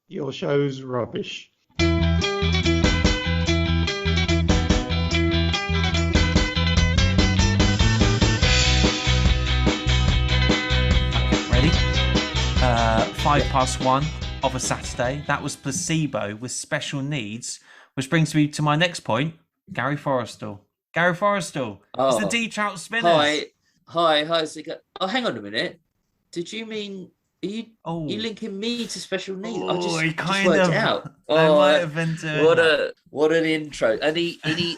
Your show's rubbish. Ready? 1:05 of a Saturday. That was Placebo with Special Needs, which brings me to my next point. Gary Forrestal. Gary Forrestal. It's the D Trout Spinners. Hi. Oh, hang on a minute. Did you mean you linking me to Special Needs? I just worked it out. I might have been doing what an intro. And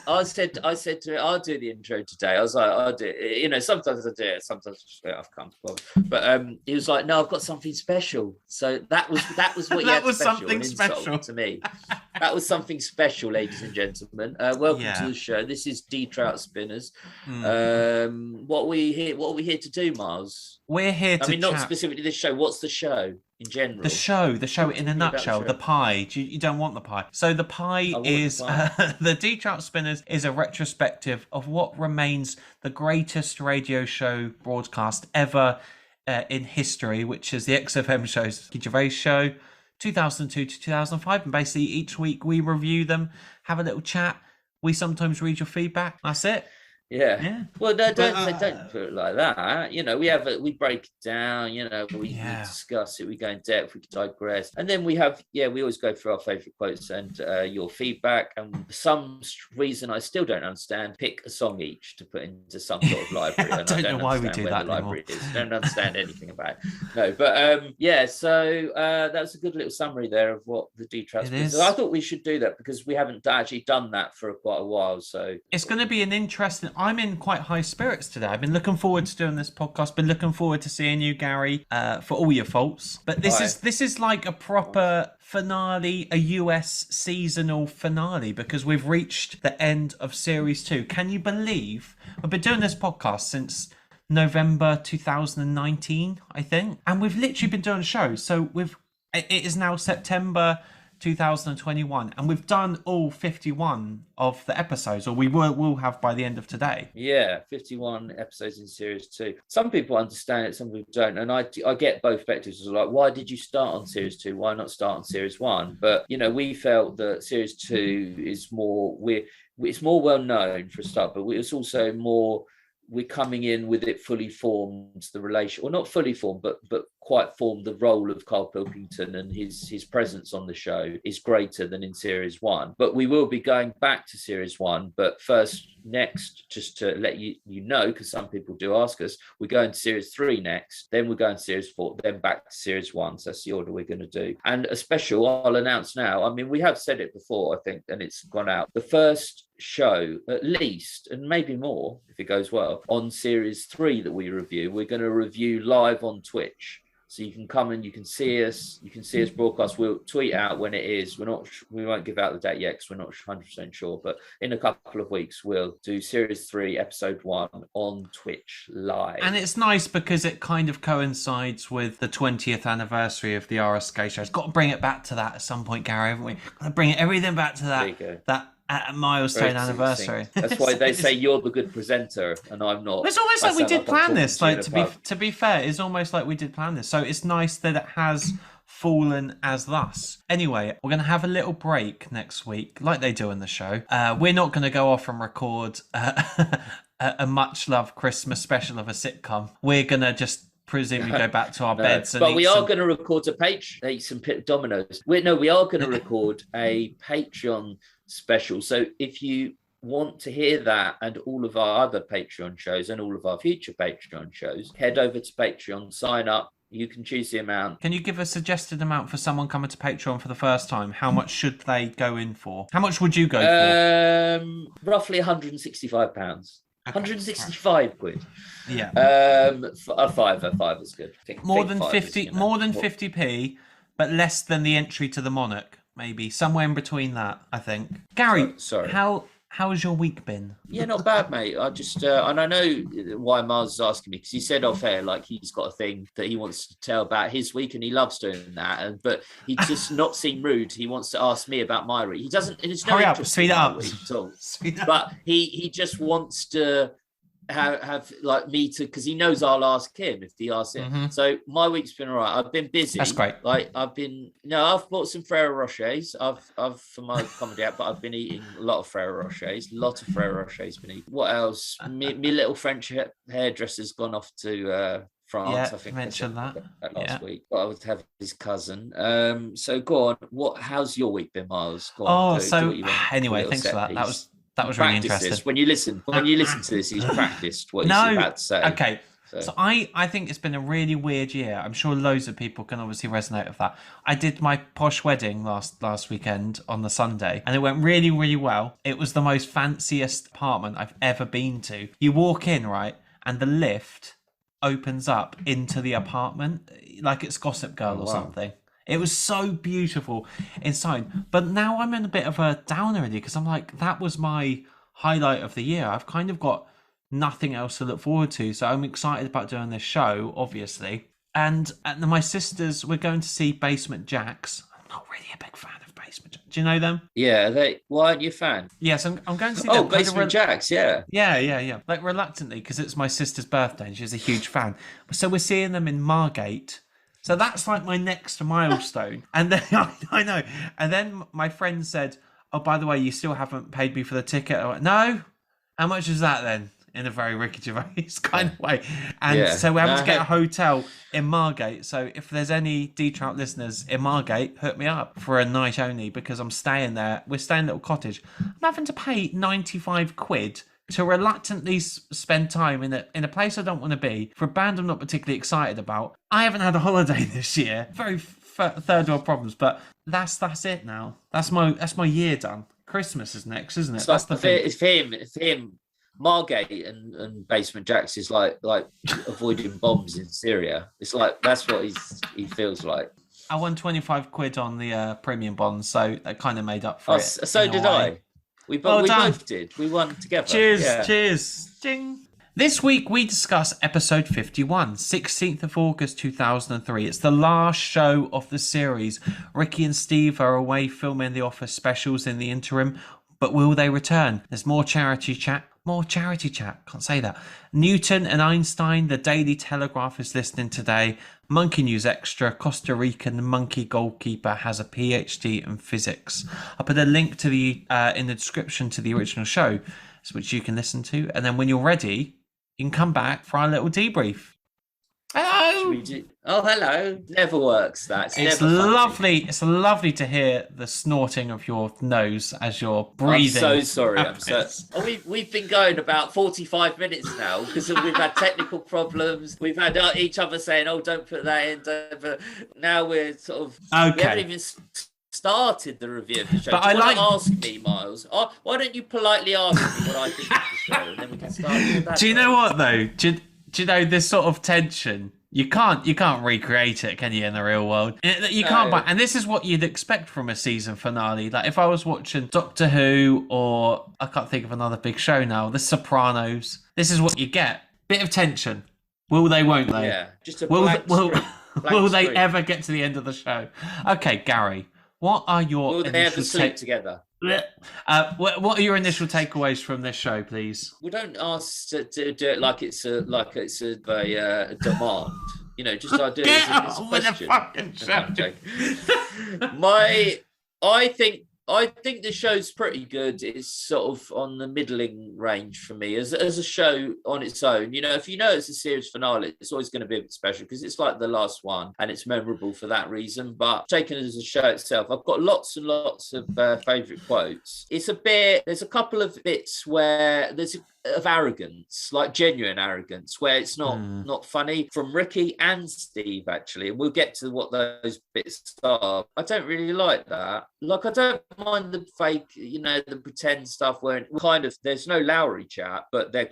I said to him, I'll do the intro today. I was like, I'll do it. You know, sometimes I do it, sometimes I've come to bother. But he was like, no, I've got something special. So that was what you that had was special, something special to me. That was something special, ladies and gentlemen. Welcome to the show. This is D Trout Spinners. What are we here to do, Miles? We're here to not specifically this show. What's the show in general? The show in a nutshell. The pie. You don't want the pie. So the pie is the D Trout Spinners is a retrospective of what remains the greatest radio show broadcast ever in history, which is the XFM shows, Ricky Gervais show, 2002 to 2005. And basically each week we review them, have a little chat. We sometimes read your feedback. That's it. Yeah. Well, don't put it like that. You know, we break it down. You know, we discuss it. We go in depth. We digress, and then we always go through our favorite quotes and your feedback. And for some reason I still don't understand, pick a song each to put into some sort of library. I don't know why we do that anymore. I don't understand anything about it. No, but So that was a good little summary there of what the D Trout is. I thought we should do that because we haven't actually done that for quite a while. So it's going to be an interesting. I'm in quite high spirits today. I've been looking forward to doing this podcast. Been looking forward to seeing you, Gary, for all your faults. But this is like a proper finale, a US seasonal finale, because we've reached the end of Series 2. Can you believe we've been doing this podcast since November 2019, I think, and we've literally been doing shows. So it is now September 2021, and we've done all 51 of the episodes, or we will have by the end of today. 51 episodes in Series 2. Some people understand it, some people don't, and I get both perspectives. Like, why did you start on Series 2? Why not start on Series 1? But you know, we felt that Series 2 is more it's more well known for a start, but it's also more. We're coming in with it fully formed, the relation, or not fully formed, but quite formed. The role of Carl Pilkington and his presence on the show is greater than in Series 1. But we will be going back to Series 1. But next, just to let you know, because some people do ask us, we're going to Series 3 next, then we're going to Series 4, then back to Series 1. So that's the order we're going to do. And a special, I'll announce now. I mean, we have said it before, I think, and it's gone out. The first show, at least, and maybe more if it goes well, on Series 3 that we review, we're going to review live on Twitch. So you can come and you can see us broadcast. We'll tweet out when it is. We won't give out the date yet because we're not 100% sure, but in a couple of weeks we'll do Series 3 episode 1 on Twitch live. And it's nice because it kind of coincides with the 20th anniversary of the RSK show. It's got to bring it back to that at some point, Gary, haven't we? Got to bring everything back to that at a milestone anniversary. That's why they say you're the good presenter and I'm not. It's almost like we did plan this. Like to be fair, it's almost like we did plan this. So it's nice that it has fallen as thus. Anyway, we're going to have a little break next week, like they do in the show. We're not going to go off and record a much loved Christmas special of a sitcom. We're going to just presumably go back to our beds. But we are going to record eat some Dominoes. We are going to record a Patreon special. So if you want to hear that and all of our other Patreon shows and all of our future Patreon shows, head over to Patreon, sign up. You can choose the amount. Can you give a suggested amount for someone coming to Patreon for the first time? How much should they go in for? How much would you go for? Roughly £165. Okay. 165 quid. Yeah. A five is good. More than 50p, but less than the entry to the Monarch. Maybe somewhere in between that, I think. Gary, sorry. How has your week been? Yeah, not bad, mate. I just and I know why Mars is asking me because he said off air like he's got a thing that he wants to tell about his week and he loves doing that. But he just not seem rude. He wants to ask me about my week. He doesn't. It's no Hurry up, interest speed in up. my week at all. But he just wants to have like me to, because he knows I'll ask him if he asks him. Mm-hmm. So my week's been all right. I've been busy. That's great. Like I've bought some Ferrero Rochers. I've for my comedy app, but I've been eating a lot of Ferrero Rochers. A lot of Ferrero Rochers been eating. What else? Me little French hairdresser's gone off to France. I think mentioned that last week. But I would have his cousin. So go on. How's your week been, Miles? Go on, anyway, thanks for that. Piece. That was really interesting. When you listen to this, he's practiced what he's about to say. Okay. So I think it's been a really weird year. I'm sure loads of people can obviously resonate with that. I did my posh wedding last weekend on the Sunday, and it went really, really well. It was the most fanciest apartment I've ever been to. You walk in, right, and the lift opens up into the apartment like it's Gossip Girl or something. It was so beautiful inside. But now I'm in a bit of a downer really, because I'm like, that was my highlight of the year. I've kind of got nothing else to look forward to. So I'm excited about doing this show, obviously. And my sisters, we're going to see Basement Jaxx. I'm not really a big fan of Basement Jaxx. Do you know them? Yeah, why aren't you a fan? Yes, I'm going to see them. Oh, Basement Jaxx, yeah. Yeah. Like reluctantly, because it's my sister's birthday and she's a huge fan. So we're seeing them in Margate. So that's like my next milestone. And then I know. And then my friend said, oh, by the way, you still haven't paid me for the ticket. I went, no. How much is that then? In a very Ricky Gervais kind of way. And so we're having to get a hotel in Margate. So if there's any Trout listeners in Margate, hook me up for a night only, because I'm staying there. We're staying in a little cottage. I'm having to pay 95 quid to reluctantly spend time in a place I don't want to be for a band I'm not particularly excited about. I haven't had a holiday this year. Very third world problems, but that's it now. That's my year done. Christmas is next, isn't it? It's that's like, the thing. It's for him. Margate and Basement Jaxx is like avoiding bombs in Syria. It's like that's what he feels like. I won 25 quid on the premium bonds, so that kind of made up for it. So did I. We both did. We won together. Cheers. Ding. This week we discuss episode 51, 16th of August 2003. It's the last show of the series. Ricky and Steve are away filming the Office specials in the interim, but will they return? There's more charity chat. Can't say that. Newton and Einstein, the Daily Telegraph is listening today. Monkey News Extra, Costa Rican monkey goalkeeper has a PhD in physics. I'll put a link to the in the description to the original show, which you can listen to. And then when you're ready, you can come back for our little debrief. Hello. Oh, hello. Never works. It's lovely. It's lovely to hear the snorting of your nose as you're breathing. I'm so sorry. We've been going about 45 minutes now because we've had technical problems. We've had each other saying, "Oh, don't put that in." But now we're sort of we haven't even started the review of the show. But ask me, Miles. Why don't you politely ask me what I think of the show, and then we can start with that. Do you know what though? Do you know this sort of tension? You can't recreate it, can you, in the real world? You can't. And this is what you'd expect from a season finale. Like if I was watching Doctor Who, or I can't think of another big show now, The Sopranos. This is what you get. Bit of tension. Will they? Won't they? Yeah. Just a will they ever get to the end of the show? Okay, Gary. What are your Will they ever sleep together? What are your initial takeaways from this show, please? We don't ask to do it like it's a demand. You know, just I do it as a question. I think the show's pretty good. It's sort of on the middling range for me as a show on its own. You know, if you know it's a series finale, it's always going to be a bit special because it's like the last one and it's memorable for that reason. But taken as a show itself, I've got lots and lots of favourite quotes. There's a couple of bits where there's of arrogance, like genuine arrogance, where it's not funny from Ricky and Steve actually, and we'll get to what those bits are. I don't really like that. Like I don't mind the fake, you know, the pretend stuff where kind of there's no Lowry chat, but they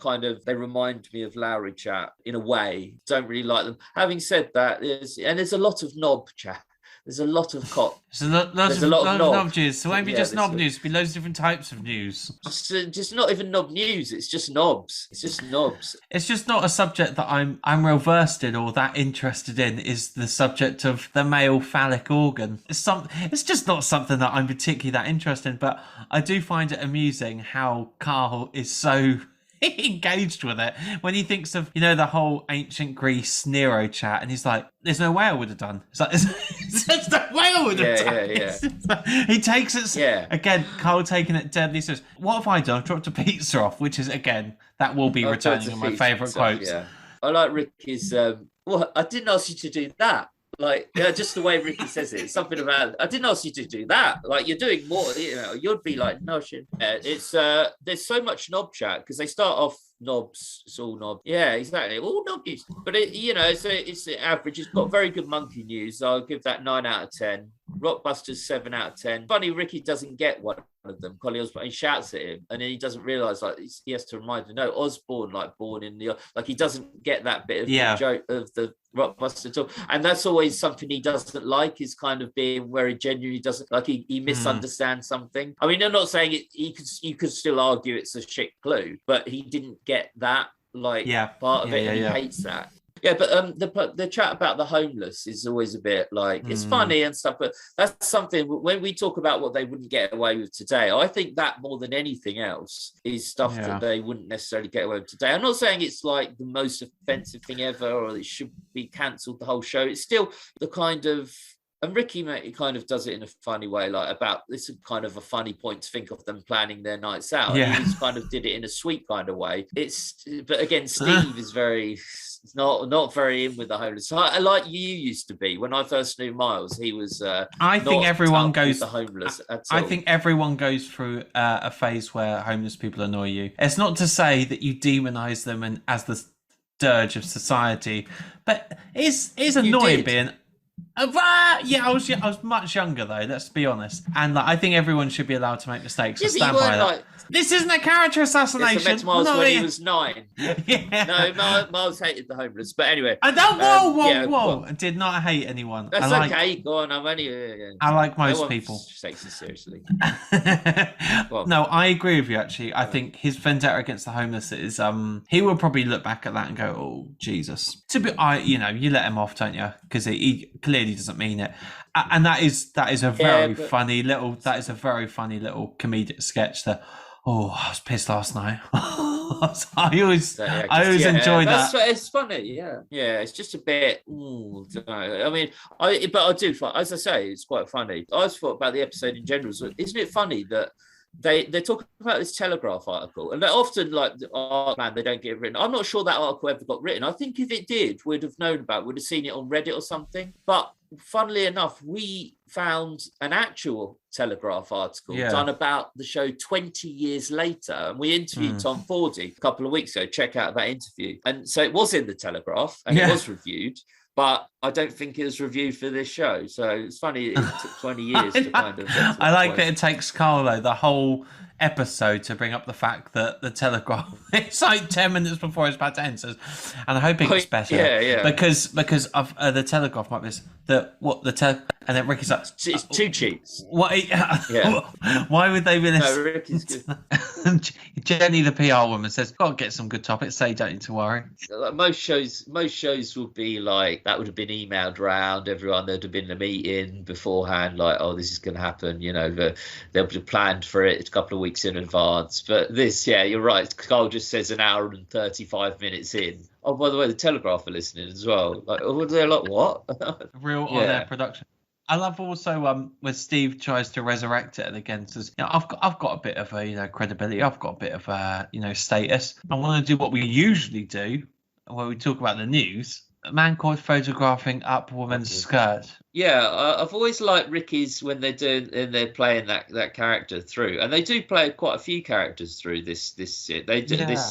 remind me of Lowry chat in a way. Don't really like them. Having said that, there's a lot of knob chat. There's a lot of cop. There's a lot of knob news. So won't be just knob news. It'll be loads of different types of news. Just not even knob news. It's just knobs. It's just knobs. It's just not a subject that I'm well versed in or that interested in. Is the subject of the male phallic organ? It's just not something that I'm particularly that interested in. But I do find it amusing how Carl is so engaged with it when he thinks of, the whole ancient Greece Nero chat, and he's like, there's no way I would have done. It's like, there's no way I would have done. Yeah. He takes it, again, Carl taking it deadly serious. What have I done? I've dropped a pizza off, which is, again, that will be returning in my favourite quotes. Yeah. I like Ricky's, well, I didn't ask you to do that. Like, just the way Ricky says it, something about, I didn't ask you to do that. Like, you're doing more, you'd be like, no shit. It's, there's so much knob chat because they start off knobs, it's all knob. Yeah, exactly. All knobbies. But it's average. It's got very good monkey news. I'll give that 9 out of 10. Rockbusters 7 out of 10. Funny, Ricky doesn't get one of them. Collie Osborne, he shouts at him, and then he doesn't realise, like, he has to remind him. No, Osborne, like, born in the, like, he doesn't get that bit of the joke of the Rockbuster at all. And that's always something he doesn't like, is kind of being where he genuinely doesn't, like, he misunderstands something. I mean, I'm not saying it, you could still argue it's a shit clue, but he didn't get that, like, part of it, and he hates that. Yeah, but the chat about the homeless is always a bit like, it's funny and stuff, but that's something, when we talk about what they wouldn't get away with today, I think that more than anything else is stuff that they wouldn't necessarily get away with today. I'm not saying it's like the most offensive thing ever, or it should be cancelled, the whole show. It's still the kind of, and Ricky kind of does it in a funny way, like, about, this is kind of a funny point to think of them planning their nights out. Yeah. He kind of did it in a sweet kind of way. But again, Steve is very, not very in with the homeless. I like you used to be. When I first knew Miles, he was. I think everyone goes the homeless. I think everyone goes through a phase where homeless people annoy you. It's not to say that you demonize them and as the dirge of society, but it's annoying being. I was much younger though. Let's be honest, and I think everyone should be allowed to make mistakes. I stand by that. This isn't a character assassination. I met Miles when he was 9. No, Miles hated the homeless, but anyway. Whoa! I did not hate anyone. That's okay. Go on. I'm only. I like most people. Takes it seriously. No, I agree with you. Actually, I think his vendetta against the homeless is. He will probably look back at that and go, "Oh Jesus." You let him off, don't you? Because he clearly doesn't mean it, and that is a very funny little comedic sketch. That I was pissed last night. I always enjoy that. It's funny, it's just a bit. Don't know. I mean, I do find, as I say, it's quite funny. I always thought about the episode in general. So isn't it funny that they're talking about this Telegraph article, and they're often like, oh man, they don't get it written. I'm not sure that article ever got written. I think if it did, we'd have known about it, would have seen it on Reddit or something. But funnily enough, we found an actual Telegraph article done about the show 20 years later, and we interviewed Tom Fordy a couple of weeks ago. Check out that interview. And so it was in the Telegraph, and it was reviewed, but I don't think it was reviewed for this show. So it's funny, it took 20 years to kind of... I like that it takes Carlo the whole episode to bring up the fact that the Telegraph, it's like 10 minutes before it's about to end, and I hope it gets better. Because of the Telegraph might be and then Ricky's like, it's two cheats. What? Why would they be listening? No, Ricky's good. Jenny, the PR woman, says, "Got to get some good topics. So you don't need to worry." Like most shows would be like, that would have been emailed around everyone. There'd have been a meeting beforehand, like, oh, this is going to happen. They'll be planned for it a couple of weeks in advance. But this, you're right. Carl just says an hour and 35 minutes in. Oh, by the way, the Telegraph are listening as well. Like, they're like, what? Real on their production. I love also when Steve tries to resurrect it and again says, I've got a bit of a credibility. I've got a bit of a status. I want to do what we usually do when we talk about the news. A man caught photographing up a woman's skirt. Yeah, I've always liked Ricky's when they're playing that character through, and they do play quite a few characters through this this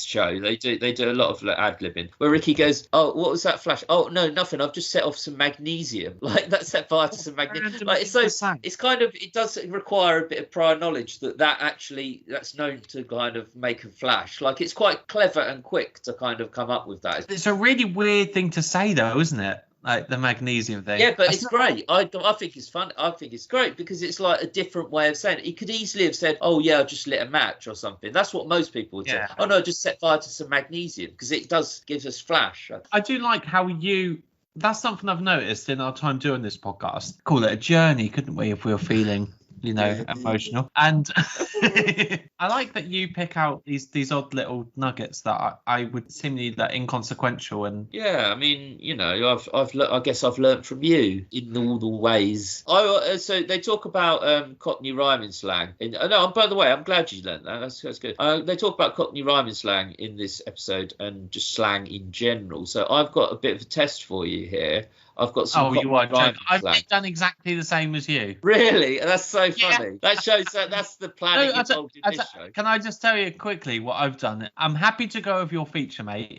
show. They do a lot of ad libbing where Ricky goes, "Oh, what was that flash? Oh no, nothing. I've just set off some magnesium. Like that set fire to some magnesium. Like it's kind of, it does require a bit of prior knowledge that's known to kind of make a flash. Like it's quite clever and quick to kind of come up with that. It's a really weird thing to say though, isn't it? Like the magnesium thing. Yeah, but it's great. I think it's fun. I think it's great because it's like a different way of saying it. He could easily have said, "Oh yeah, I just lit a match" or something. That's what most people would say. Oh no, I just set fire to some magnesium, because it gives us flash. I do like how that's something I've noticed in our time doing this podcast. Call it a journey, couldn't we? If we were feeling emotional. And I like that you pick out these odd little nuggets that I would seemingly that inconsequential. And yeah, I mean, I guess I've learnt from you in all the ways. So they talk about Cockney rhyming slang. No, by the way, I'm glad you learnt that. That's good. They talk about Cockney rhyming slang in this episode and just slang in general. So I've got a bit of a test for you here. I've got some. I've done exactly the same as you. Really? That's so funny. Yeah. That shows that's the planning involved in this show. Can I just tell you quickly what I've done? I'm happy to go with your feature, mate.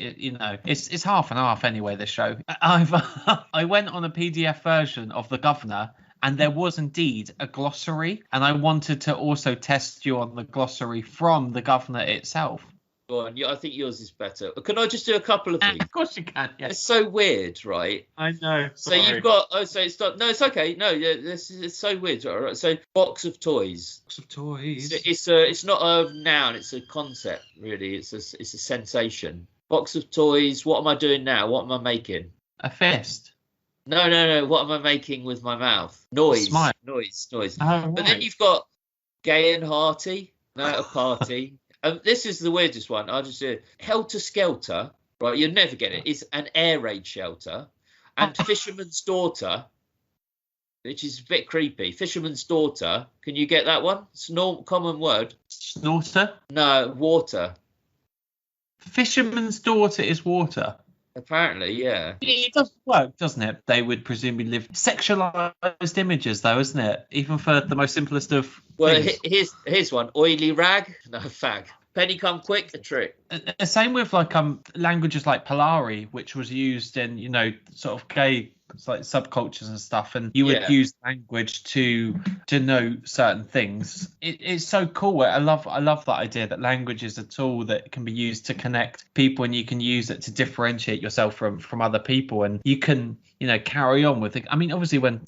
It's half and half anyway, this show. I went on a PDF version of The Governor, and there was indeed a glossary, and I wanted to also test you on the glossary from The Governor itself. Go on, I think yours is better. Can I just do a couple of things? Of course you can. Yes. It's so weird, right? I know. So you've got. Oh, so it's not. No, it's okay. No, yeah, it's so weird. All right. So box of toys. Box of toys. So it's not a noun. It's a concept. Really, it's a sensation. Box of toys. What am I doing now? What am I making? A fist. No. What am I making with my mouth? Noise. Smile. Noise. Oh, but right. then you've got gay and hearty. No, a party. This is the weirdest one. I'll just say helter skelter. Right, you'll never get it. It's an air raid shelter, and fisherman's daughter, which is a bit creepy. Fisherman's daughter. Can you get that one? It's a common word. Snorter. No, water. Fisherman's daughter is water. Apparently, yeah. It does work, doesn't it? They would presumably live sexualized images, though, isn't it? Even for the most simplest of things. Here's one. Oily rag. No, fag. Penny come quick. A trick. Same with languages like Polari, which was used in sort of gay like subcultures and stuff, and you would use language to denote certain things. It's so cool. I love that idea that language is a tool that can be used to connect people, and you can use it to differentiate yourself from other people, and you can carry on with it. I mean, obviously when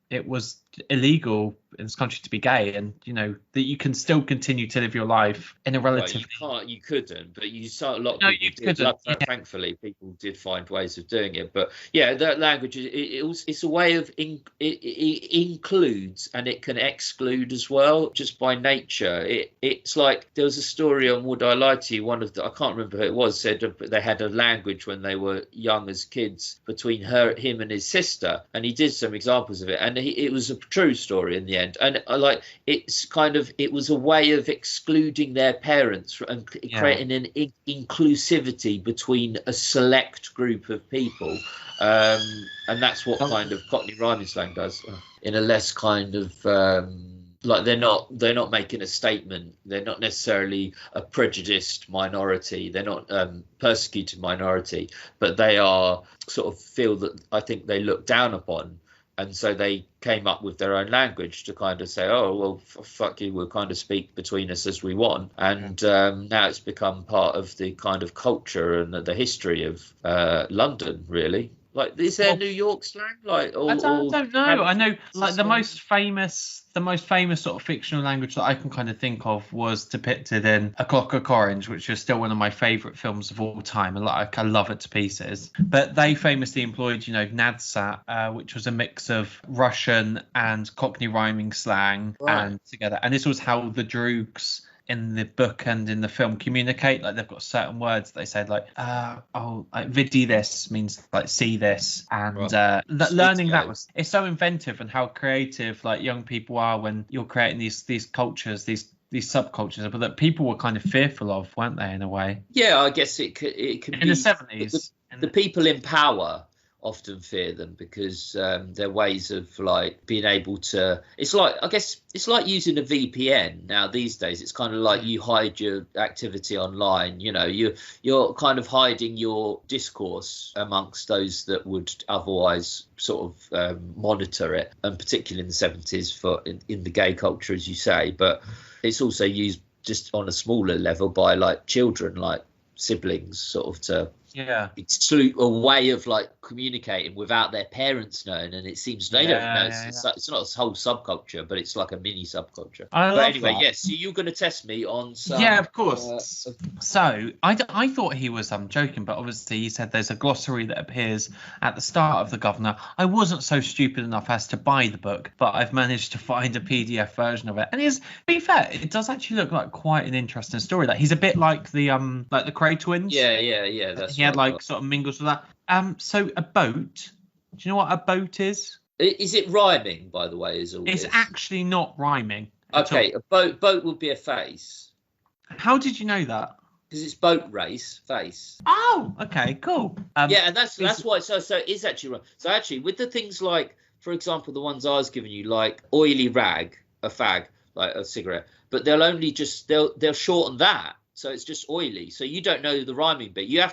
it was illegal in this country to be gay, and that you can still continue to live your life in a relatively. You couldn't, but you saw a lot of people did. Thankfully, people did find ways of doing it. But yeah, that language it's a way of it includes and it can exclude as well, just by nature. It's like there was a story on Would I Lie to You? I can't remember who it was, said they had a language when they were young as kids between him and his sister, and he did some examples of it, and it was a true story in the end. And it was a way of excluding their parents and creating an inclusivity between a select group of people, and that's what kind of Cockney rhyming slang does, in a less kind of they're not making a statement. They're not necessarily a prejudiced minority. They're not persecuted minority, but they are sort of feel that I think they look down upon. And so they came up with their own language to kind of say, oh, well, fuck you, we'll kind of speak between us as we want. And now it's become part of the kind of culture and the history of London, really. Like, is there New York slang? I don't know. I know, like, the most famous sort of fictional language that I can kind of think of was depicted in A Clockwork Orange, which is still one of my favourite films of all time, and I love it to pieces. But they famously employed, Nadsat, which was a mix of Russian and Cockney rhyming slang, and together. And this was how the Droogs in the book and in the film communicate. Like, they've got certain words they said, like vidi this means like see this, and learning that it's so inventive, and how creative like young people are when you're creating these cultures, these subcultures, but that people were kind of fearful of, weren't they, in a way? Yeah, I guess it could in the 70s. The people in power often fear them because they're ways of like being able to. It's like, I guess it's like using a VPN now these days. It's kind of like you hide your activity online. You're kind of hiding your discourse amongst those that would otherwise sort of monitor it, and particularly in the 70s in the gay culture, as you say. But it's also used just on a smaller level by like children, like siblings, sort of to Yeah. It's a way of like communicating without their parents knowing, and it seems they don't know. It's not a whole subculture, but it's like a mini subculture. But anyway, yes. So you're going to test me on some. Yeah, of course. So I thought he was joking, but obviously he said there's a glossary that appears at the start of The Governor. I wasn't so stupid enough as to buy the book, but I've managed to find a PDF version of it, and to be fair, it does actually look like quite an interesting story. Like he's a bit like the Cray twins. Yeah. That's he had like sort of mingles with that. So a boat. Do you know what a boat is? Is it rhyming, by the way? It's actually not rhyming. Okay, a boat would be a face. How did you know that? Because it's boat race face. Oh, okay, cool. Yeah, and that's why. So it is actually right. So actually, with the things like, for example, the ones I was giving you, like oily rag, a fag, like a cigarette, but they'll shorten that. So it's just oily. So you don't know the rhyming bit. You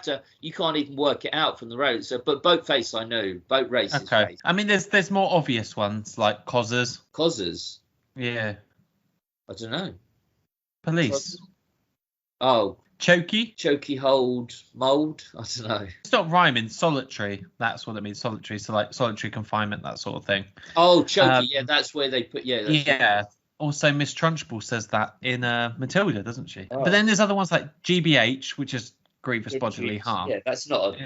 can't even work it out from the road. So, but boat face, I know. Boat race is face. I mean, there's more obvious ones like cozzers. Cozzers? Yeah. I don't know. Police. Oh. Chokey hold, mould. I don't know. It's not rhyming. Solitary. That's what it means. Solitary. So like solitary confinement, that sort of thing. Oh, chokey. Yeah, that's where they put. Yeah. Also, Miss Trunchbull says that in Matilda, doesn't she? Oh. But then there's other ones like GBH, which is grievous bodily harm. Yeah, that's not.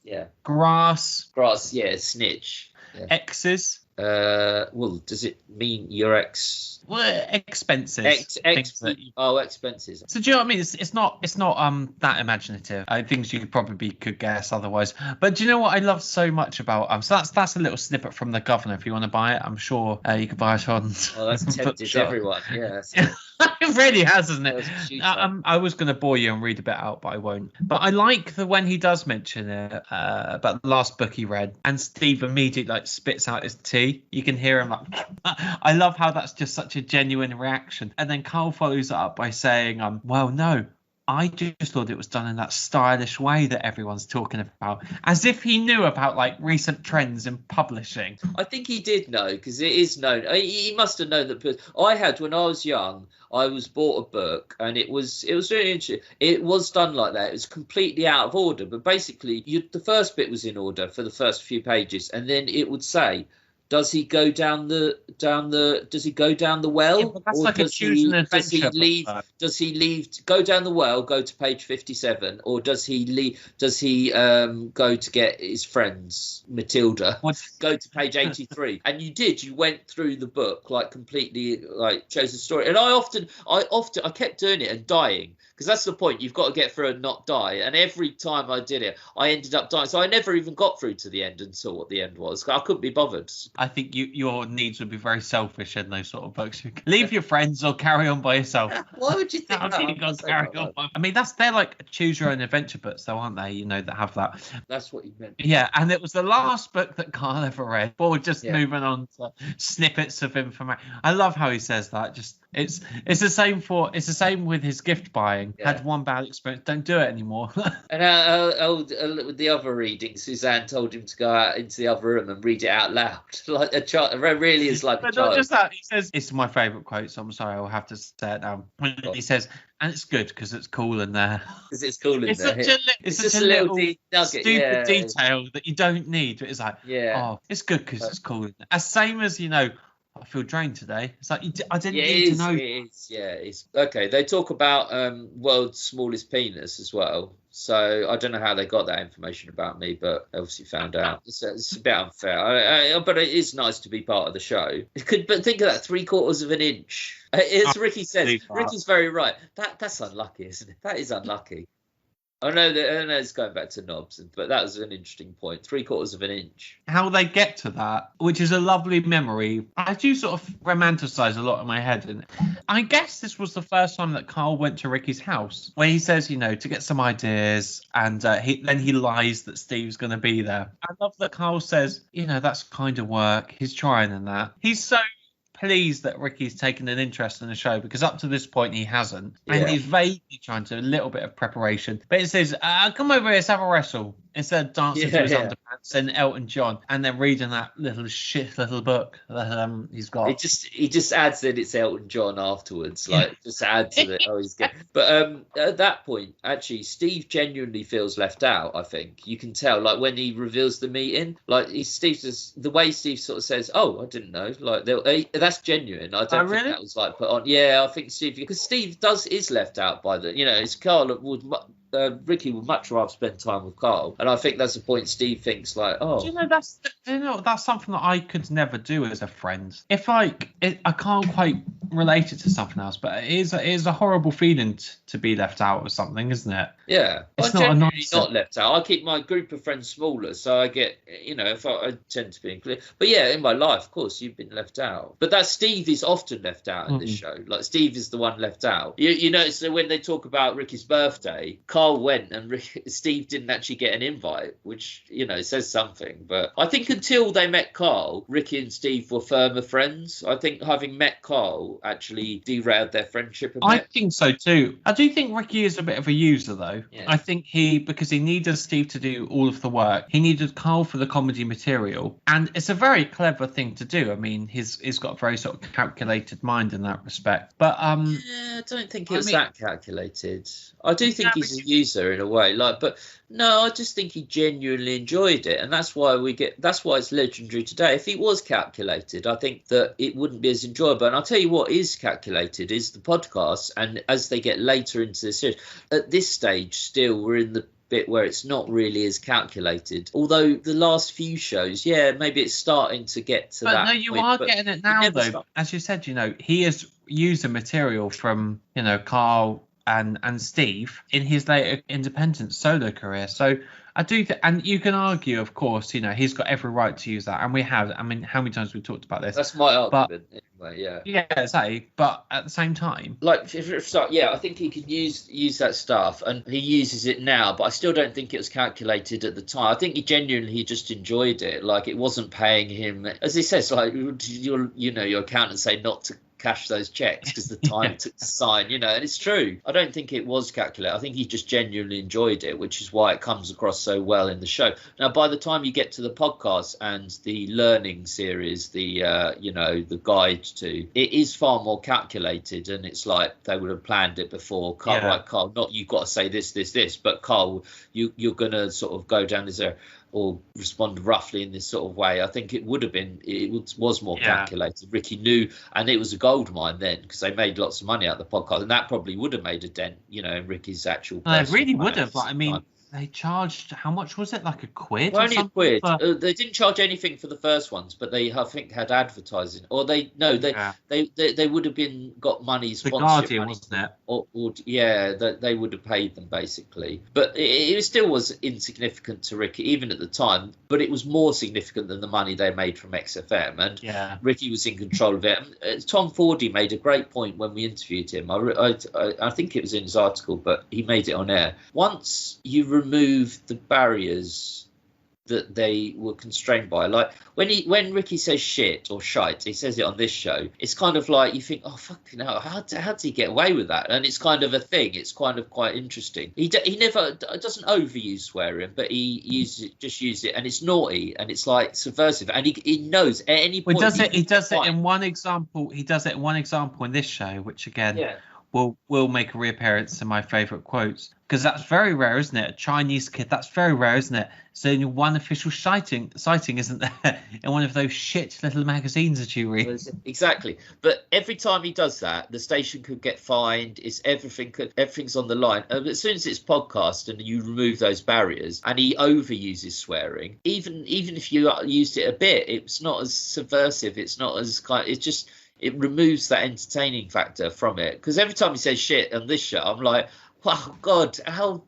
Yeah. Grass. Yeah, snitch. Yeah. X's. Well, does it mean your ex? Well, expenses. Expenses. So do you know what I mean? It's not that imaginative. Things you probably could guess otherwise. But do you know what I love so much about so that's a little snippet from The Governor. If you want to buy it, I'm sure you can buy it on. Oh, that's tempted everyone. Yeah. It really has, hasn't it? I was going to bore you and read a bit out, but I won't. But I like when he does mention it about the last book he read, and Steve immediately like spits out his tea. You can hear him like. I love how that's just such a genuine reaction. And then Carl follows it up by saying, well, no, I just thought it was done in that stylish way that everyone's talking about, as if he knew about like recent trends in publishing. I think he did know, because it is known. He must have known that. I had, when I was young, I was bought a book, and it was really interesting. It was done like that. It was completely out of order, but basically, the first bit was in order for the first few pages, and then it would say, does he go down the well? Yeah, that's like a choose an adventure. Does he leave? Go down the well, go to page 57, or does he leave? Does he go to get his friends Matilda? Go to page 83. And you went through the book like completely, like chose the story. And I kept doing it and dying. Because that's the point. You've got to get through and not die. And every time I did it, I ended up dying. So I never even got through to the end and saw what the end was. I couldn't be bothered. I think your needs would be very selfish in those sort of books. Leave your friends or carry on by yourself. Why would you think that? I mean, they're like choose your own adventure books, though, aren't they? You know, that have that. That's what you meant. Yeah, and it was the last book that Carl ever read. But we're just moving on to snippets of information. I love how he says that. Just it's the same with his gift buying. Had one bad experience, don't do it anymore. And with the other reading, Suzanne told him to go out into the other room and read it out loud, like a child. It really is like a child. Not just that. He says it's my favourite quote, so I'm sorry, I'll have to say it now. He says, and it's good because it's cool in there. Because it's cool in there. It's such a little stupid detail that you don't need. But it's like, oh, it's good because it's cool in there. As same as I feel drained today. It's like I didn't need to know. It's okay. They talk about world's smallest penis as well. So I don't know how they got that information about me, but obviously found out. It's a bit unfair. But it is nice to be part of the show. But think of that, 3/4 of an inch. As Ricky says, Ricky's very right. That's unlucky, isn't it? That is unlucky. I know it's going back to knobs, but that was an interesting point. 3/4 of an inch. How they get to that, which is a lovely memory. I do sort of romanticize a lot in my head. And I guess this was the first time that Carl went to Ricky's house, where he says, to get some ideas, and he lies that Steve's going to be there. I love that Carl says, that's kind of work. He's trying in that. He's so pleased that Ricky's taken an interest in the show, because up to this point he hasn't, and he's vaguely trying to a little bit of preparation, but it says come over here, let's have a wrestle. instead of dancing to his underpants and Elton John, and then reading that little book that he's got. He just adds that it's Elton John afterwards, like just adds to it. Oh, he's good. But at that point, actually, Steve genuinely feels left out. I think you can tell, like when he reveals the meeting, like the way Steve sort of says, "Oh, I didn't know." Like that's genuine. I don't think that was like put on. Yeah, I think Steve, because Steve is left out by the, it's Carl would. Ricky would much rather spend time with Carl, and I think that's the point. Steve thinks like, oh, do you know that's something that I could never do as a friend. If I can't quite relate it to something else, but it is a horrible feeling to be left out of something, isn't it? Yeah, it's I'm not left out. I keep my group of friends smaller, so I get, if I tend to be included. But yeah, in my life, of course, you've been left out. But that Steve is often left out in this show. Like Steve is the one left out. You know, so when they talk about Ricky's birthday, Carl went and Steve didn't actually get an invite, which says something. But I think until they met Carl, Ricky and Steve were firmer friends. I think having met Carl actually derailed their friendship a bit. I think so too. I do think Ricky is a bit of a user though. Yeah. I think because he needed Steve to do all of the work, he needed Carl for the comedy material, and it's a very clever thing to do. I mean, he's got a very sort of calculated mind in that respect. But I don't think it's that calculated. I do think he's a user in a way, but no, I just think he genuinely enjoyed it, and that's why it's legendary today. If he was calculated, I think that it wouldn't be as enjoyable. And I'll tell you what is calculated is the podcast, and as they get later into the series, at this stage still we're in the bit where it's not really as calculated, although the last few shows, maybe it's starting to get to that. No, you are getting it now though. As you said, he has used material from Carl and Steve in his later independent solo career. So I do and you can argue, of course, he's got every right to use that, and we have. I mean, how many times we've talked about this? That's my argument anyway. Yeah, exactly. But at the same time, I think he can use that stuff, and he uses it now. But I still don't think it was calculated at the time. I think he genuinely just enjoyed it. Like it wasn't paying him, as he says, like your accountant say not to cash those checks because the time to sign, and it's true. I don't think it was calculated. I think he just genuinely enjoyed it, which is why it comes across so well in the show. Now, by the time you get to the podcast and the learning series, the guide to, it is far more calculated, and it's like they would have planned it before. Carl, right, Carl, not you've got to say this, but Carl, you're going to sort of go down this area or respond roughly in this sort of way. I think it was more calculated. Ricky knew, and it was a gold mine then because they made lots of money out of the podcast, and that probably would have made a dent, in Ricky's actual. It really would have. I mean, they charged, how much was it? Like a quid? Only a quid. They didn't charge anything for the first ones, but they, I think, had advertising. Or they would have got money, sponsorship the Guardian, money, wasn't it? they would have paid them basically. But it still was insignificant to Ricky, even at the time. But it was more significant than the money they made from XFM, and Ricky was in control of it. Tom Fordy made a great point when we interviewed him. I think it was in his article, but he made it on air. Once you remove the barriers that they were constrained by, like when Ricky says shit or shite, he says it on this show, it's kind of like you think, oh fucking hell, how did he get away with that? And it's kind of a thing. It's kind of quite interesting. He never doesn't overuse swearing, but he uses it, and it's naughty and it's like subversive, and he knows at any point. He does it in one example. He does it in one example in this show, which again will make a reappearance in my favourite quotes, because that's very rare, isn't it? A Chinese kid, that's very rare, isn't it? So only one official sighting, isn't there, in one of those shit little magazines that you read. Exactly. But every time he does that, the station could get fined. Everything's on the line. As soon as it's podcast and you remove those barriers, and he overuses swearing, even if you used it a bit, it's not as subversive. It's not as it removes that entertaining factor from it. Because every time he says shit on this show, I'm like, wow, God, how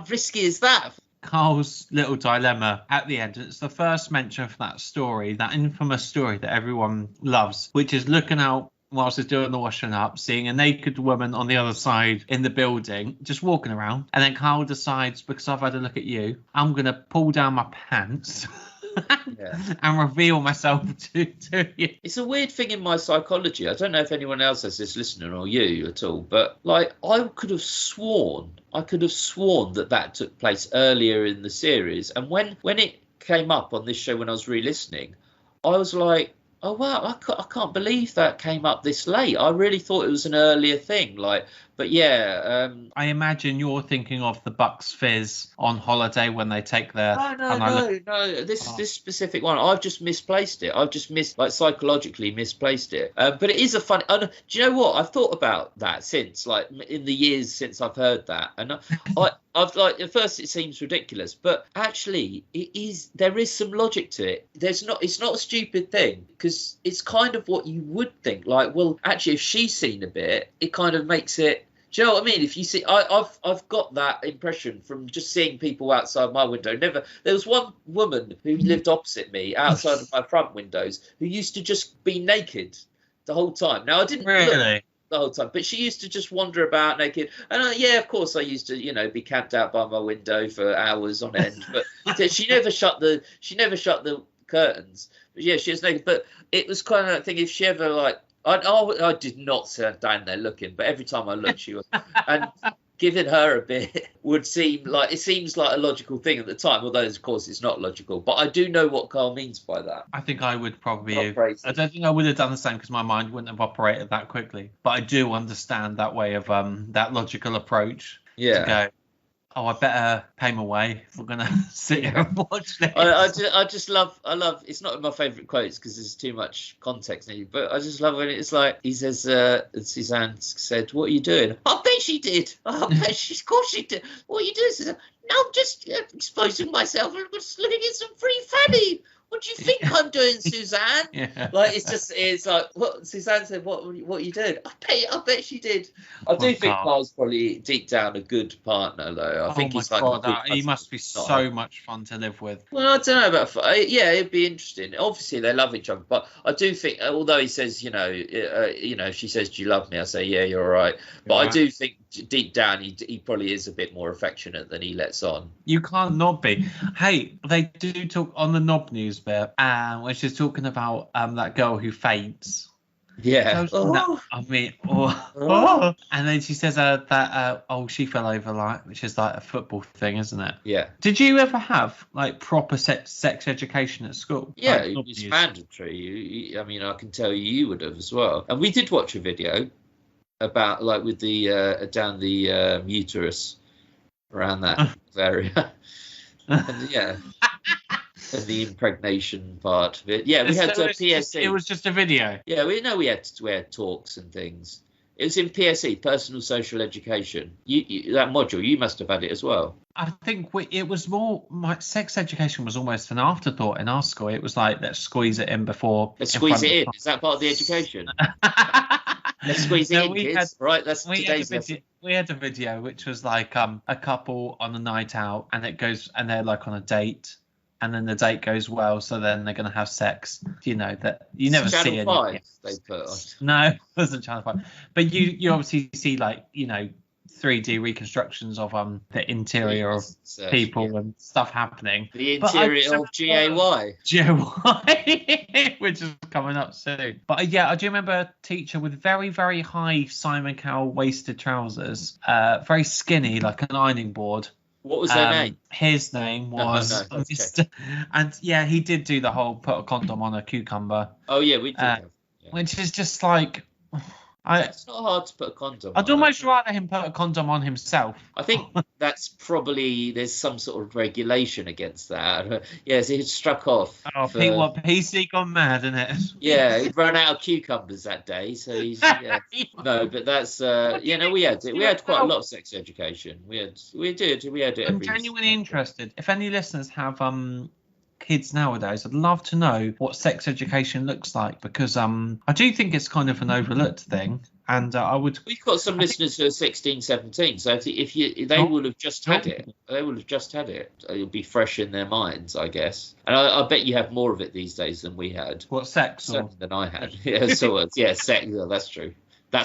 risky is that? Carl's little dilemma at the end. It's the first mention of that story, that infamous story that everyone loves, which is looking out whilst he's doing the washing up, seeing a naked woman on the other side in the building, just walking around. And then Carl decides, because I've had a look at you, I'm going to pull down my pants and reveal myself to you. It's a weird thing in my psychology. I don't know if anyone else has this listening or you at all, but like I could have sworn that took place earlier in the series. And when it came up on this show when I was re-listening, I was like, oh wow, I can't believe that came up this late. I really thought it was an earlier thing. Like, but yeah. I imagine you're thinking of the Bucks Fizz on holiday when they take their. No. This specific one, I've just misplaced it. I've just psychologically misplaced it. But it is a fun. Do you know what? I've thought about that since, like, in the years since I've heard that, and I've like at first it seems ridiculous, but actually it is. There is some logic to it. It's not a stupid thing because it's kind of what you would think. Like, well, actually, if she's seen a bit, it kind of makes it. Do you know what I mean? If you see, I've got that impression from just seeing people outside my window. There was one woman who lived opposite me outside of my front windows who used to just be naked the whole time. Now I didn't really. The whole time, but she used to just wander about naked, and of course I used to be camped out by my window for hours on end, but she never shut the curtains. But yeah, she was naked. But it was kind of that thing, if she ever like I did not stand down there looking, but every time I looked she was and giving her a bit would seem like, it seems like a logical thing at the time, although of course it's not logical. But I do know what Carl means by that. I think I would probably I don't think I would have done the same because my mind wouldn't have operated that quickly. But I do understand that way of that logical approach. To go, oh, I better pay my way if we're gonna sit here and watch this. I just love. It's not my favourite quotes because there's too much context needed, but I just love when it's like he says, Suzanne said, "What are you doing?" I bet she did. I bet of course she did. What are you doing, Suzanne? No, I'm just exposing myself and just looking at some free fanny. What do you think I'm doing, Suzanne? Like it's like what Suzanne said. What are you doing? I bet she did. I do think Carl's probably deep down a good partner, though. I think he's like he must be so much fun to live with. Well, I don't know about. Yeah, it'd be interesting. Obviously, they love each other, but I do think, although he says, if she says, "Do you love me?" I say, "Yeah, you're all right." But I do think deep down he probably is a bit more affectionate than he lets on. You can't not be. Hey, they do talk on the Knob News bit, when she's talking about that girl who faints. Yeah. And then she says that she fell over, which is like a football thing, isn't it? Yeah. Did you ever have like proper sex education at school? Yeah, like, it's mandatory. I can tell you would have as well. And we did watch a video about like with the down the uterus around that area. And and the impregnation part of it. Yeah, we had PSE. It was just a video. Yeah, we had talks and things. It was in PSE, personal social education. You that module, you must have had it as well. I think it was more. My sex education was almost an afterthought in our school. It was like, let's squeeze it in before. Let's squeeze it in. Is that part of the education? Let's squeeze it in, kids. Right, that's today's lesson. We had a video which was like a couple on a night out, and they're like on a date. And then the date goes well, so then they're going to have sex. That you never see it. Channel 5 they put on. No, it wasn't Channel 5. But you obviously see 3D reconstructions of the interior of people and stuff happening. The interior of GAY. GAY, which is coming up soon. But I do remember a teacher with very, very high Simon Cowell waisted trousers, very skinny, like an ironing board. What was their name? His name was Mr. And he did do the whole put a condom on a cucumber. Oh yeah, we did. Which is just like, it's not hard to put a condom. I'd almost rather him put a condom on himself. I think that's probably, there's some sort of regulation against that. Yeah, so he struck off. Oh, PC gone mad, isn't it? Yeah, he'd run out of cucumbers that day, so he's no, but that's we had quite a lot of sex education. We had it. I'm genuinely interested. If any listeners have kids nowadays, I'd love to know what sex education looks like, because I do think it's kind of an overlooked thing, and we've got some listeners who are 16, 17, so if they will have just had it, it'll be fresh in their minds, I guess. And I bet you have more of it these days than we had. What, sex? Certainly than I had. Sex. Yeah, that's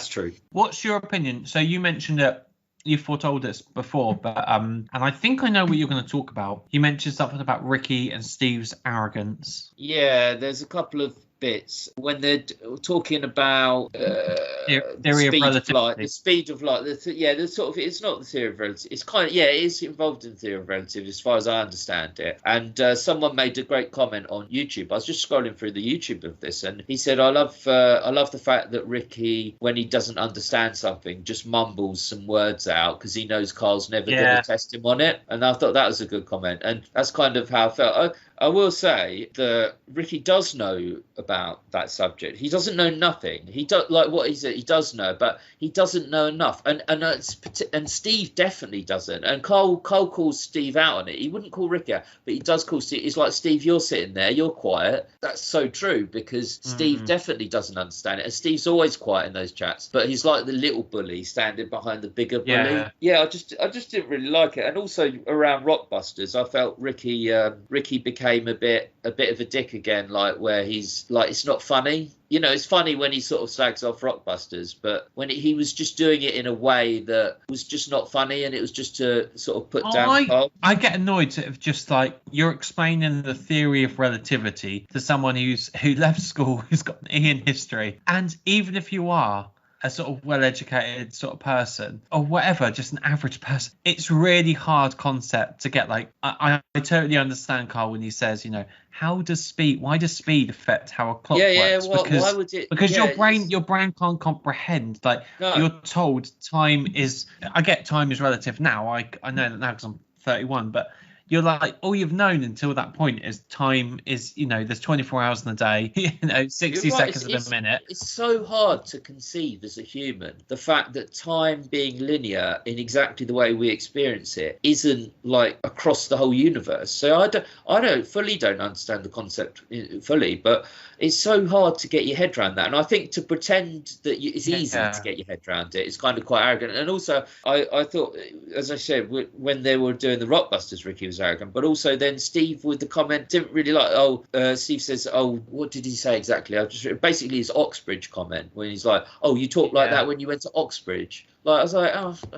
true. What's your opinion? So you mentioned that you foretold this before, but and I think I know what you're going to talk about. You mentioned something about Ricky and Steve's arrogance. Yeah, there's a couple of bits when they're talking about theory of relativity. The speed of light. The sort of, it's not the theory of relativity. It's kind of, it is involved in the theory of relativity as far as I understand it. And someone made a great comment on YouTube. I was just scrolling through the YouTube of this, and he said, I love the fact that Ricky, when he doesn't understand something, just mumbles some words out because he knows Carl's never going to test him on it. And I thought that was a good comment, and that's kind of how I felt. I will say that Ricky does know about that subject. He doesn't know nothing. He does, like what he said, he does know, but he doesn't know enough. And Steve definitely doesn't. And Carl calls Steve out on it. He wouldn't call Ricky out, but he does call Steve. It's like, Steve, you're sitting there, you're quiet. That's so true, because Steve definitely doesn't understand it. And Steve's always quiet in those chats, but he's like the little bully standing behind the bigger bully. Yeah, I just didn't really like it. And also around Rockbusters, I felt Ricky became a bit of a dick again, like where he's like, it's not funny. You know, it's funny when he sort of slags off Rockbusters, but when he was just doing it in a way that was just not funny, and it was just to sort of put down Carl. I get annoyed of just like, you're explaining the theory of relativity to someone who left school, who's got an E in history, and even if you are a sort of well-educated sort of person or whatever, just an average person, it's really hard concept to get. Like, I totally understand Carl when he says, you know, why does speed affect how a clock works? Why would it? Because your brain can't comprehend. Like, you're told time is, I get time is relative now. I know that now because I'm 31, but you're like, all you've known until that point is time is, you know, there's 24 hours in a day, you know, 60 seconds in a minute. It's so hard to conceive as a human, the fact that time being linear in exactly the way we experience it isn't like across the whole universe. So I don't fully understand the concept fully, but it's so hard to get your head around that. And I think to pretend that it's easy to get your head around it, it's kind of quite arrogant. And also, I thought, as I said, when they were doing the Rockbusters, Ricky was arrogant. But also then Steve with the comment, didn't really like, Steve says, what did he say exactly? Basically his Oxbridge comment, when he's like, you talk like that when you went to Oxbridge. Like, I was like,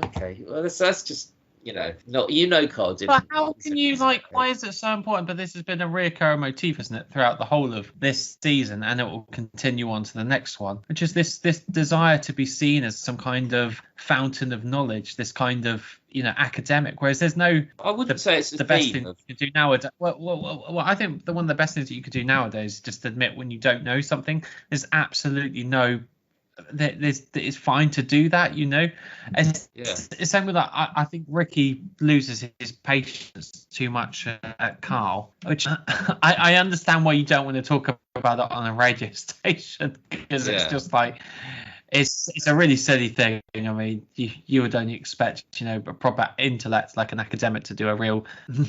okay, well, that's just, you know, not, Carl didn't. But how can you, like, why is it so important? But this has been a recurring motif, isn't it, throughout the whole of this season, and it will continue on to the next one, which is this desire to be seen as some kind of fountain of knowledge, this kind of, you know, academic, whereas there's no, I wouldn't say it's the best thing you can do nowadays. Well, I think one of the best things that you could do nowadays is just admit when you don't know something. There's absolutely no, it's fine to do that, you know. It's same with that. I think Ricky loses his patience too much at Carl, which I understand why you don't want to talk about it on a radio station, because it's just like, it's a really silly thing. I mean, you would only expect, you know, a proper intellect like an academic to do a real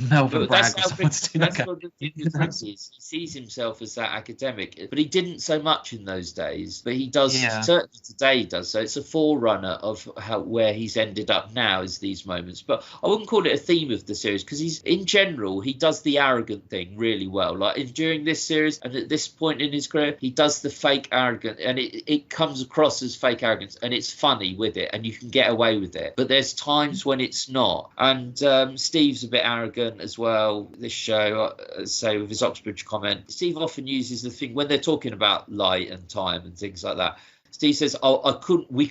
Melvin Bragg or someone to do that's what the thing is. He sees himself as that academic, but he didn't so much in those days. But he does, certainly today he does. So it's a forerunner of where he's ended up now, is these moments. But I wouldn't call it a theme of the series, because in general, he does the arrogant thing really well. Like during this series and at this point in his career, he does the fake arrogant, and it comes across as fake arrogance, and it's funny with it, and you can get away with it. But there's times when it's not. And Steve's a bit arrogant as well this show, say with his Oxbridge comment. Steve often uses the thing when they're talking about light and time and things like that. Steve says, we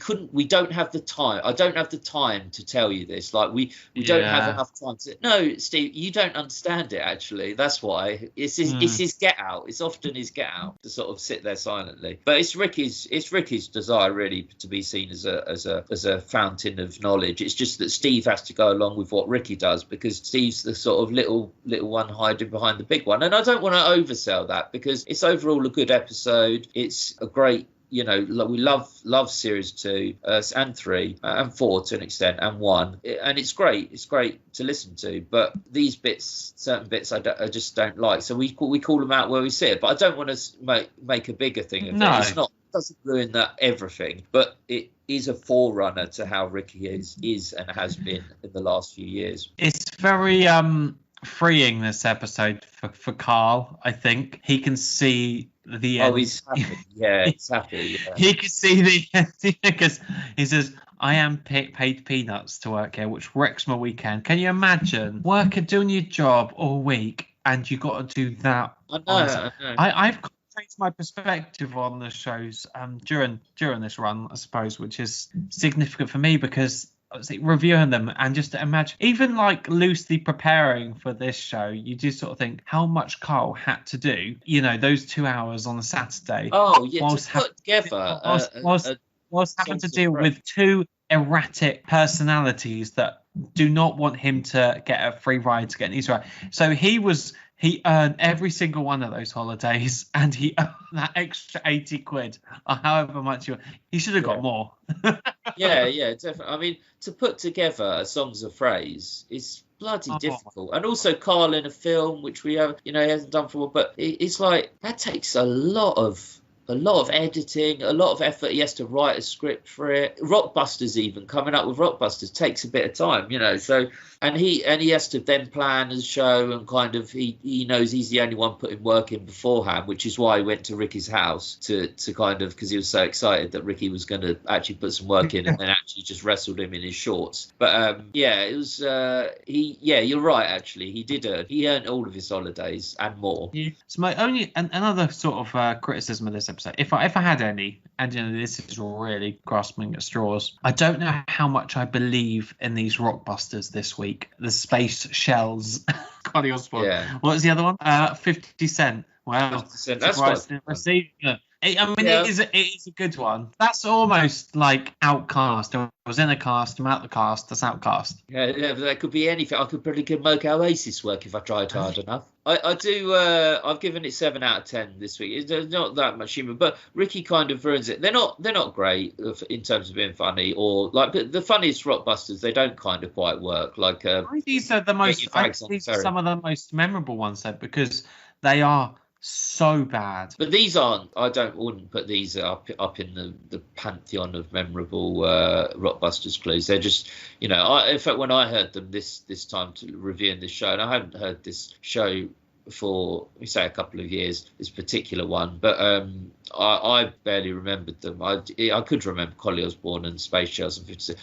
don't have the time. I don't have the time to tell you this. Like, we don't have enough time to. No, Steve, you don't understand it, actually. That's why. It's his get out. It's often his get out to sort of sit there silently. But it's Ricky's desire, really, to be seen as a fountain of knowledge. It's just that Steve has to go along with what Ricky does, because Steve's the sort of little one hiding behind the big one. And I don't want to oversell that, because it's overall a good episode. It's a great, you know, we love series 2 and 3 and 4 to an extent, and 1, and it's great to listen to. But these certain bits I just don't like, so we call them out where we see it. But I don't want to make a bigger thing of it. It's not, it doesn't ruin that everything, but it is a forerunner to how Ricky is and has been in the last few years. It's very freeing, this episode, for Carl. I think he can see the end. He's happy. Yeah, he's happy. Yeah. He can see the end, because he says, I am paid peanuts to work here, which wrecks my weekend. Can you imagine doing your job all week and you got to do that? I know. I've changed my perspective on the shows during this run, I suppose, which is significant for me because obviously reviewing them and just to imagine, even like loosely preparing for this show, you do sort of think how much Carl had to do, those 2 hours on a Saturday. Oh, yeah, to put together whilst having to deal with two erratic personalities that do not want him to get a free ride to get an Easter egg. So he earned every single one of those holidays, and he earned that extra 80 quid or however much he should have got more. yeah, definitely. I mean, to put together a Songs of Phrase is bloody difficult. And also Carl in a film, which we have, he hasn't done for a while, but it's like that takes a lot of editing, a lot of effort. He has to write a script for it. Rockbusters, even coming up with Rockbusters, takes a bit of time, So, and he has to then plan his show, and kind of he knows he's the only one putting work in beforehand, which is why he went to Ricky's house to kind of, because he was so excited that Ricky was going to actually put some work in, and then actually just wrestled him in his shorts. But it was you're right. Actually, he earned all of his holidays and more. Yeah. So my only another sort of criticism of this episode, if I had any, and this is really grasping at straws, I don't know how much I believe in these Rockbusters this week. The Space Shells. Connie Osborne. Yeah. What was the other one? 50 Cent. Wow. 50 Cent. That's quite it is a good one. That's almost like Outcast. I was in a cast, I'm out the cast, that's Outcast. Yeah, that could be anything. I could probably make Oasis work if I tried hard enough. I do. I've given it 7 out of 10 this week. There's not that much humour, but Ricky kind of ruins it. They're not great in terms of being funny, or like the funniest Rockbusters. They don't kind of quite work. Like these are the most. These are some of the most memorable ones, though, because they are so bad. But these aren't. Wouldn't put these up in the pantheon of memorable Rockbusters clues. They're just, in fact, when I heard them this time to reviewing this show, and I hadn't heard this show for, we say, a couple of years, this particular one, but I barely remembered them. I could remember Collie Osborne and Space Shells and 50 Cent.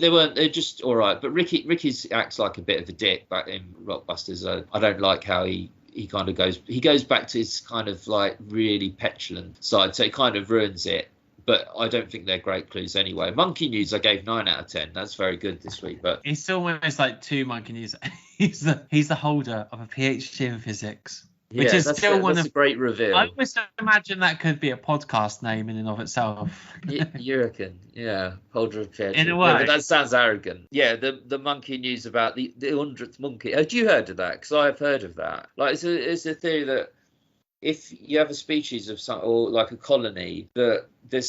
They're just all right. But Ricky's acts like a bit of a dick back in Rockbusters. I don't like how he kind of goes back to his kind of like really petulant side, so it kind of ruins it. But I don't think they're great clues anyway. Monkey News I gave 9 out of 10. That's very good this week. But he's still almost like 2 Monkey News. he's the holder of a PhD in physics. Yeah, which is still one of a great reveal. I almost imagine that could be a podcast name in and of itself. You reckon? Yeah, holder of PhD. In a way, but that sounds arrogant. Yeah, the Monkey News about the 100th monkey. Had you heard of that? Because I've heard of that. Like it's a theory that if you have a species of some, or like a colony, that there's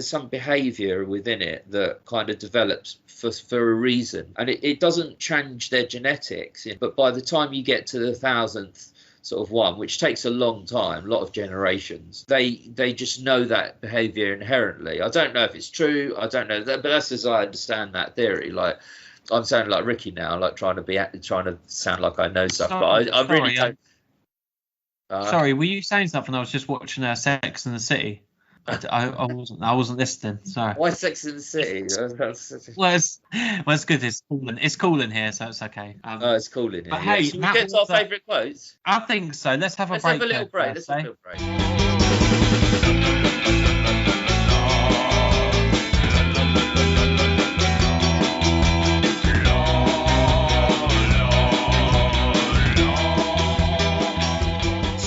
some behaviour within it that kind of develops for a reason, and it doesn't change their genetics. But by the time you get to the 1000th sort of one, which takes a long time, a lot of generations, they just know that behaviour inherently. I don't know if it's true. I don't know that, but that's as I understand that theory. Like, I'm sounding like Ricky now, like trying to sound like I know stuff, but I really don't. Sorry, were you saying something? I was just watching Sex and the City. I wasn't listening. Sorry. Why Sex and the City? Well, it's good. It's cool in here, so it's okay. It's cool in here. But hey, should we get to our favourite quotes? I think so. Let's have a break. Let's have a little break.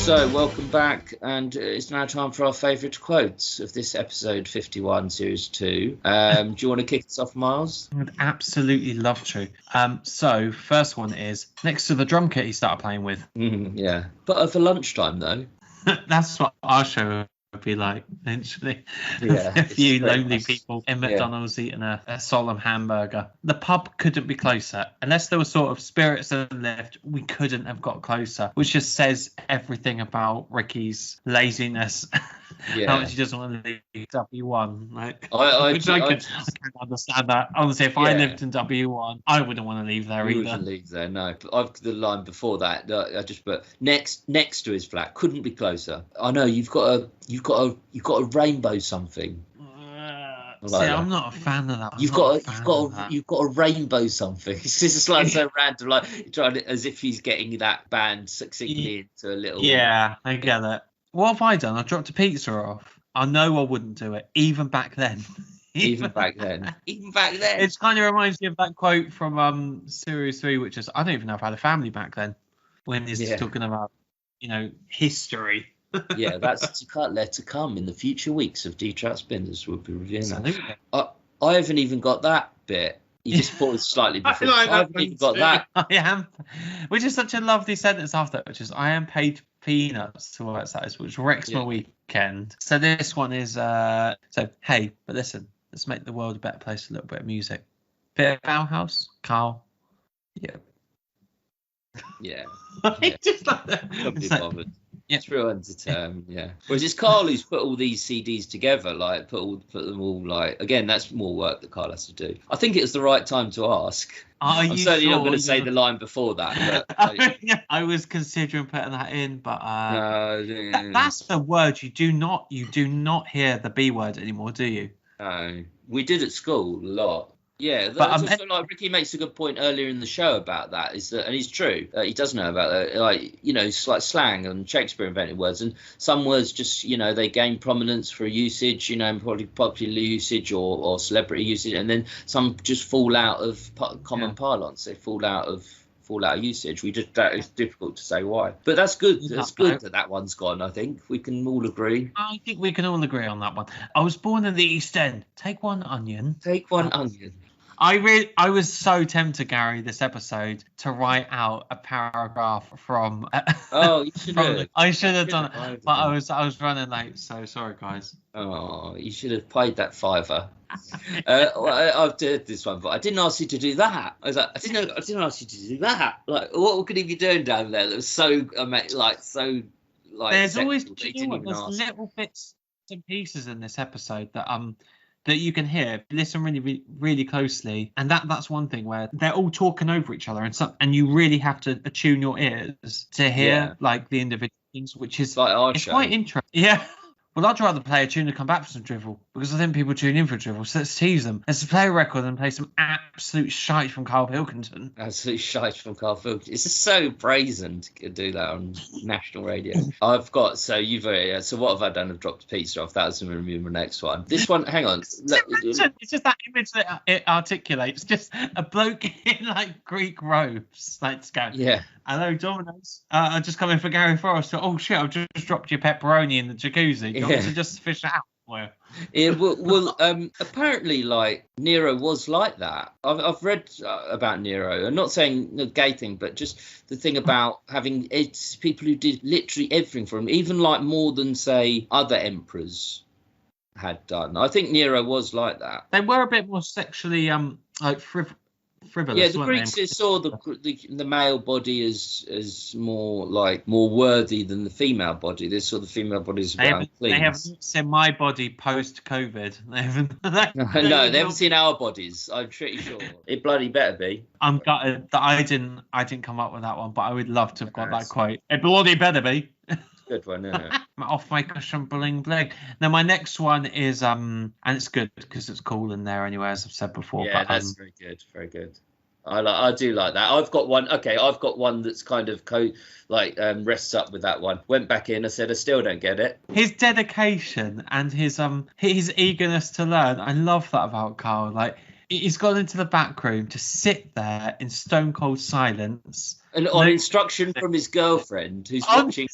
So, welcome back, and it's now time for our favourite quotes of this episode 51, Series 2. Do you want to kick us off, Miles? I would absolutely love to. So, first one is, next to the drum kit he started playing with. Yeah. But over lunchtime, though. That's what our show would be like, eventually. Yeah, a few lonely people in McDonald's eating a solemn hamburger. The pub couldn't be closer. Unless there was sort of spirits that left, we couldn't have got closer, which just says everything about Ricky's laziness. Yeah. How much he doesn't want to leave W1. Like, I can understand that. Honestly, if I lived in W1, I wouldn't want to leave there either. Wouldn't leave there, no. I've the line before that. I just put next to his flat. Couldn't be closer. I know you've got a rainbow something. I'm not a fan of that. You've got a rainbow something. It's just like so random, like trying to, as if he's getting that band succinctly into a little. Yeah, I get it. What have I done? I dropped a pizza off. I know I wouldn't do it, even back then. Even back then. It kind of reminds me of that quote from Series 3, which is, I don't even know if I had a family back then, when he's talking about, history. Yeah, that's to come in the future weeks of Trout Spinners. We'll be reviewing that. I haven't even got that bit. You just paused slightly before. I haven't even got that. I am, which is such a lovely sentence after, which is, I am paid peanuts to work size, which wrecks my weekend. So this one is, hey, but listen, let's make the world a better place with a little bit of music. Bit of Bauhaus, Carl. Yeah. Yeah. Just like that. Can't be bothered. Yeah. True entertainment, yeah. Whereas it's Carl who's put all these CDs together, like put them all, like, again, that's more work that Carl has to do. I think it was the right time to ask. I'm certainly not going to say the line before that. But, I was considering putting that in, but no, that's the word you do not hear the B word anymore, do you? No, we did at school a lot. Yeah, but like Ricky makes a good point earlier in the show about that, is that, and it's true, he does know about that, like, it's like slang, and Shakespeare invented words, and some words just, they gain prominence for usage, and probably popular usage or celebrity usage, and then some just fall out of common parlance. They fall out of usage. It's difficult to say why, but that's good. That's good that one's gone. I think we can all agree. I think we can all agree on that one. I was born in the East End. Take one onion. I was so tempted, Gary, this episode to write out a paragraph from. You should have. I should have done it, but I was running late, so sorry, guys. Oh, you should have paid that $5. I've did this one, but I didn't ask you to do that. I was like, I didn't ask you to do that. Like, what could he be doing down there? That was so, There's always there's little bits and pieces in this episode that you can hear. Listen really, really closely, and that's one thing where they're all talking over each other, and you really have to attune your ears to hear like the individual things, which is like our it's show. Quite interesting. Yeah. Well, I'd rather play a tune and come back for some drivel, because I think people tune in for drivel. So let's tease them. Let's play a record and play some absolute shite from Carl Pilkington. Absolute shite from Carl Pilkington. It's just so brazen to do that on national radio. I've got, so what have I done? I've dropped a pizza off. That was going to be my next one. This one, hang on. It's just that image that it articulates. Just a bloke in like Greek robes. Let's go. Yeah. Hello, Domino's. I just come in for Gary Forrester. Oh shit! I've just dropped your pepperoni in the jacuzzi. You want to just fish it out? Well, apparently, like Nero was like that. I've read about Nero. I'm not saying the gay thing, but just the thing about having people who did literally everything for him, even like more than say other emperors had done. I think Nero was like that. They were a bit more sexually like frivolous. Yeah, the Greeks saw the male body as more worthy than the female body. They saw the female body as about clean. They haven't seen my body post-COVID. They haven't. No, they haven't seen our bodies. I'm pretty sure it bloody better be. I'm gutted that I didn't come up with that one, but I would love to have got that quote. It bloody better be. Good one, isn't it? Off my cushion, bling bling. Now my next one is and it's good because it's cool in there anyway, as I've said before. Yeah, but, that's very good, very good. I do like that. I've got one. Okay, I've got one that's kind of rests up with that one. Went back in. I said I still don't get it. His dedication and his eagerness to learn. I love that about Carl. Like, he's gone into the back room to sit there in stone cold silence. And on instruction from his girlfriend, who's watching.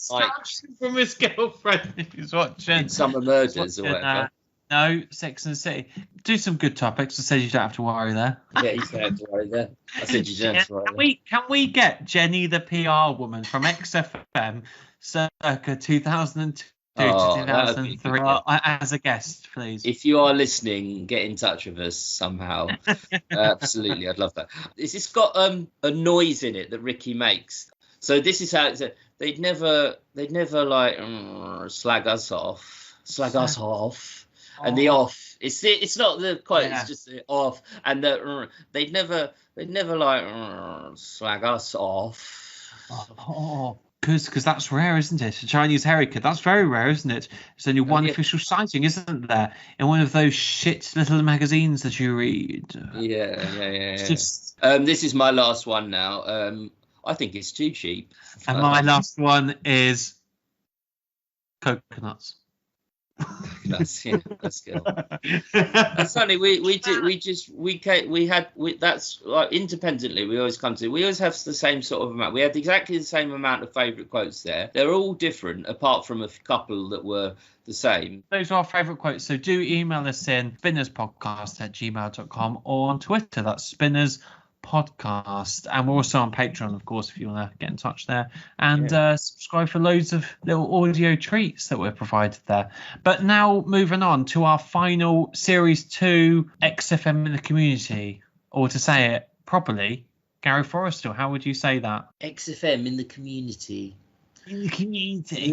From his girlfriend who's watching Summer Murders or whatever. No, Sex and the City. Do some good topics. I said you don't have to worry there. Yeah, you don't have to worry there. I said you don't have to worry Can we get Jenny, the PR woman from XFM, circa 2002 to 2003, as a guest, please? If you are listening, get in touch with us somehow. Absolutely, I'd love that. It's got a noise in it that Ricky makes. So this is how it's. They'd never like slag us off. And the off, it's not the quote, it's just the off, and the they'd never like slag us off. Because that's rare, isn't it? A Chinese herica, that's very rare, isn't it? There's only one official sighting, isn't there? In one of those shit little magazines that you read. Yeah. It's just... This is my last one now. I think it's too cheap. And my last one is coconuts. That's good. That's funny. That's like independently. We always have the same sort of amount. We had exactly the same amount of favourite quotes there. They're all different, apart from a couple that were the same. Those are our favourite quotes. So do email us in spinnerspodcast@gmail.com or on Twitter. That's Spinners Podcast, and we're also on Patreon, of course, if you want to get in touch there, and subscribe for loads of little audio treats that we're provided there. But now moving on to our final Series 2 XFM in the community, or to say it properly, Gary Forrester, how would you say that? XFM in the community. In the community. So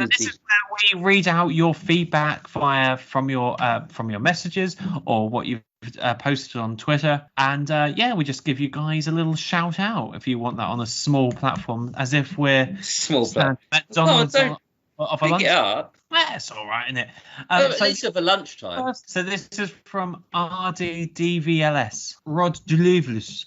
this is where we read out your feedback from your messages or what you've posted on Twitter, and we just give you guys a little shout out if you want that on a small platform, as if we're small platform. McDonald's of a lunch. It up. Yeah, it's all right, isn't it? At least of a lunchtime. So this is from RDDVLS, Rod Delivlus.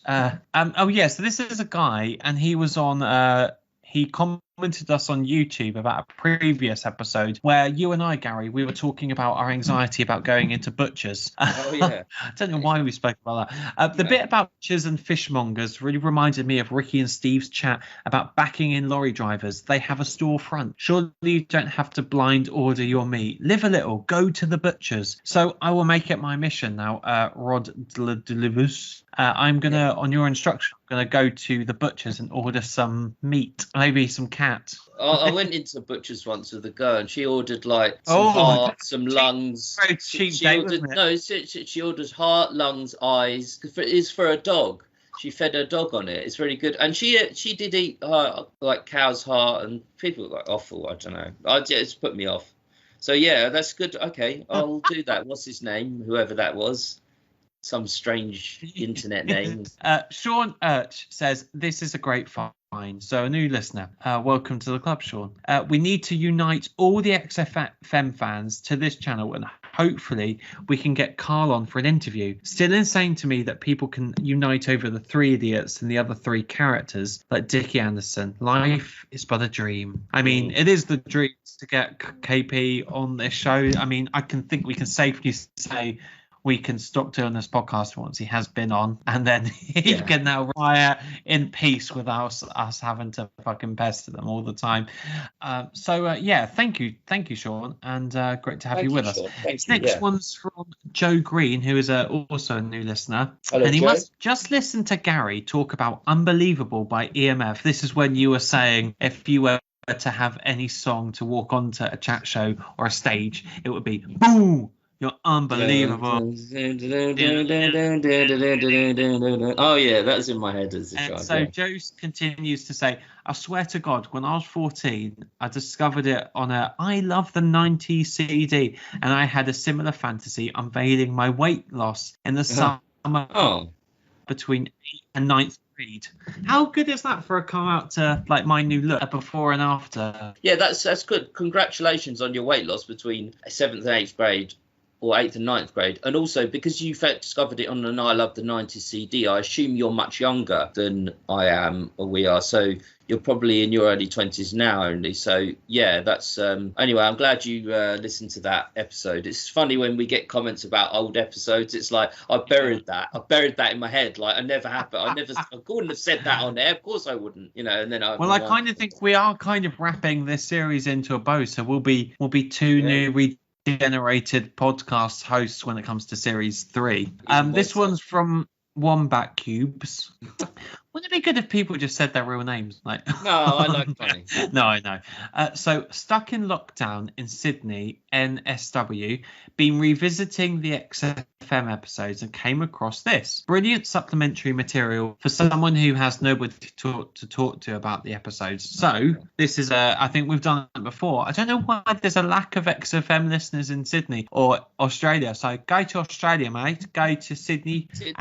So this is a guy, and he was on. He commented us on YouTube about a previous episode where you and I, Gary, we were talking about our anxiety about going into butchers. Oh, yeah. I don't know why we spoke about that. The bit about butchers and fishmongers really reminded me of Ricky and Steve's chat about backing in lorry drivers. They have a storefront. Surely you don't have to blind order your meat. Live a little. Go to the butchers. So I will make it my mission now, Rod Delivus. I'm going to, on your instruction, I'm going to go to the butchers and order some meat, maybe some cat. I went into the butcher's once with a girl, and she ordered like some heart, some lungs. Very cheap date, wasn't it? No, she orders heart, lungs, eyes. It's for a dog. She fed her dog on it. It's really good. And she did eat like cow's heart, and people were like awful. I don't know. It's put me off. So yeah, that's good. Okay, I'll do that. What's his name? Whoever that was. Some strange internet name. Sean Urch says, this is a great find. So a new listener. Welcome to the club, Sean. We need to unite all the XFM fans to this channel, and hopefully we can get Carl on for an interview. Still insane to me that people can unite over the three idiots and the other three characters like Dickie Anderson. Life is but a dream. I mean, it is the dream to get KP on this show. I mean, we can safely say we can stop doing this podcast once he has been on, and then he can now retire in peace without us having to fucking pester them all the time. Thank you, Sean, and great to have you with us. Next one's from Joe Green, who is also a new listener. Hello, and he Joe. must just listen to Gary talk about Unbelievable by EMF. This is when you were saying if you were to have any song to walk onto a chat show or a stage, it would be Boo! You're unbelievable. Oh, yeah, that's in my head as a child. So Joe continues to say, I swear to God, when I was 14, I discovered it on a I Love the 90s CD, and I had a similar fantasy unveiling my weight loss in the summer between 8th and 9th grade. How good is that for a come out to like my new look before and after? Yeah, that's good. Congratulations on your weight loss between 7th and 8th grade. Or 8th and 9th grade. And also, because you discovered it on an I Love the 90s CD, I assume you're much younger than I am or we are. So you're probably in your early 20s now only. So, yeah, that's... Anyway, I'm glad you listened to that episode. It's funny when we get comments about old episodes. It's like, I buried that in my head. Like, I couldn't have said that on air. Of course I wouldn't, and then I kind of think we are kind of wrapping this series into a bow. So we'll be two new generated podcast hosts when it comes to series 3. This one's from Wombat Cubes. Wouldn't it be good if people just said their real names? Like, no, I like funny. No, I know. So stuck in lockdown in Sydney NSW, been revisiting the XFM episodes and came across this brilliant supplementary material for someone who has nobody to talk to about the episodes. So this is I think we've done it before. I don't know why there's a lack of XFM listeners in Sydney or Australia. So go to Australia, mate. Go to Sydney. Did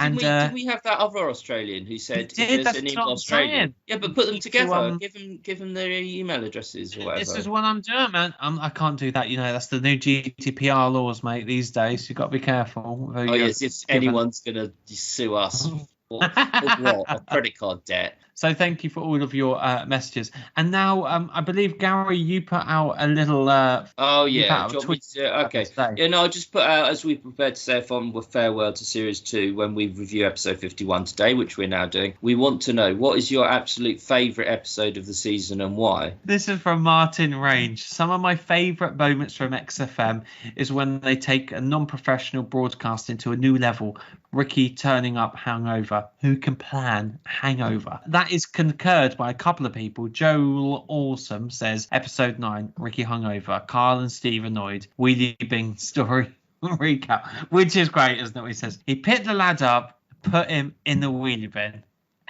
we have that other Australian who said if there's an email Australian? Yeah, but put them together. Give them their email addresses or whatever. This is what I'm doing, man. I can't do that. You know, that's the new GDPR laws, mate. These days, you've got to be careful. Oh yes, if anyone's gonna sue us for what? A credit card debt. So thank you for all of your messages. And now I believe, Gary, you put out a little... oh, yeah. Okay. Yeah, no, I just put out, as we prepared to say a fond farewell to Series 2 when we review episode 51 today, which we're now doing. We want to know, what is your absolute favourite episode of the season and why? This is from Martin Range. Some of my favourite moments from XFM is when they take a non-professional broadcasting to a new level. Ricky turning up hungover. Who can plan hangover? That is concurred by a couple of people. Joel Awesome says, episode 9, Ricky hungover. Carl and Steve annoyed. Wheelie Bing story recap, which is great, isn't it? He says he picked the lad up, put him in the wheelie bin.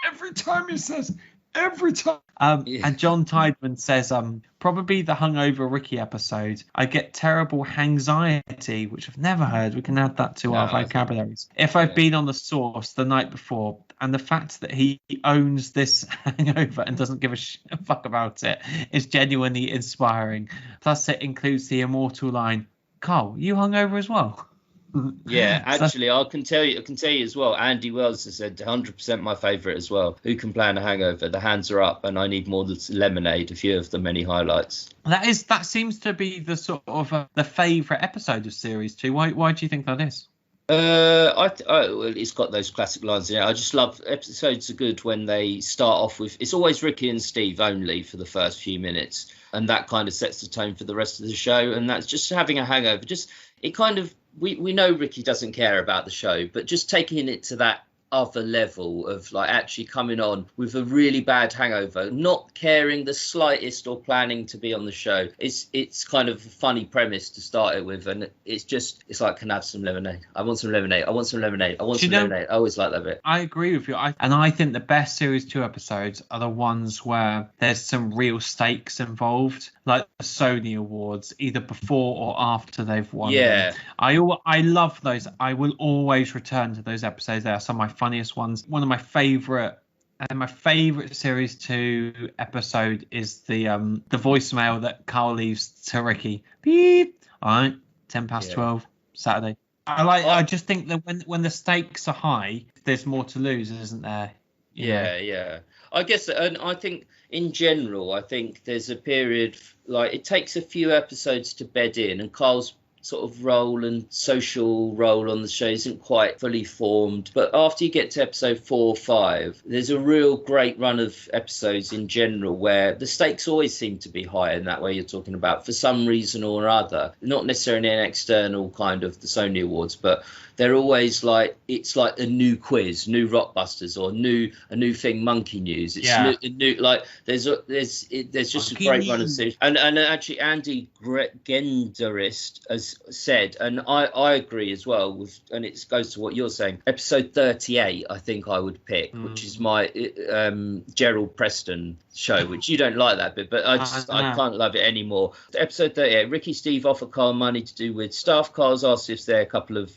Every time he says, every time. And John Tideman says, probably the hungover Ricky episode. I get terrible anxiety, which I've never heard. We can add that to our vocabularies. If I've been on the sauce the night before, and the fact that he owns this hangover and doesn't give a fuck about it is genuinely inspiring. Plus, it includes the immortal line, Carl, you hungover as well? Yeah, actually, I can tell you as well. Andy Wells has said 100% my favourite as well. Who can plan a hangover? The hands are up, and I need more lemonade. A few of the many highlights. That seems to be the sort of the favourite episode of Series 2. Why do you think that is? Well, it's got those classic lines in it. I just love episodes are good when they start off with it's always Ricky and Steve only for the first few minutes, and that kind of sets the tone for the rest of the show. And that's just having a hangover. Just it kind of we know Ricky doesn't care about the show, but just taking it to that other level of like actually coming on with a really bad hangover, not caring the slightest or planning to be on the show. It's kind of a funny premise to start it with, and it's like, can I have some lemonade? I want some lemonade. I want some lemonade. I want some lemonade. I always like that bit. I agree with you. I think the best Series 2 episodes are the ones where there's some real stakes involved, like the Sony Awards, either before or after they've won. Yeah. Them. I love those. I will always return to those episodes. They are some of my funniest ones. One of my favourite Series 2 episode is the voicemail that Carl leaves to Ricky. Beep. All right, 12 Saturday. I just think that when the stakes are high, there's more to lose, isn't there? Yeah. I guess, and I think in general, I think there's a period like it takes a few episodes to bed in, and Carl's sort of role and social role on the show isn't quite fully formed. But after you get to episode 4 or 5, there's a real great run of episodes in general where the stakes always seem to be high in that way you're talking about for some reason or other. Not necessarily an external kind of the Sony Awards, but they're always like it's like a new quiz, new Rockbusters, or a new thing, Monkey News. It's new like there's just Monkey a great run of series. And actually Andy Genderist has said, and I agree as well with, and it goes to what you're saying. Episode 38, I think I would pick, which is my Gerald Preston show, which you don't like that bit, but I can't love it anymore. Episode 38, Ricky Steve offer Carl money to do with staff. Carl's asked if they're a couple of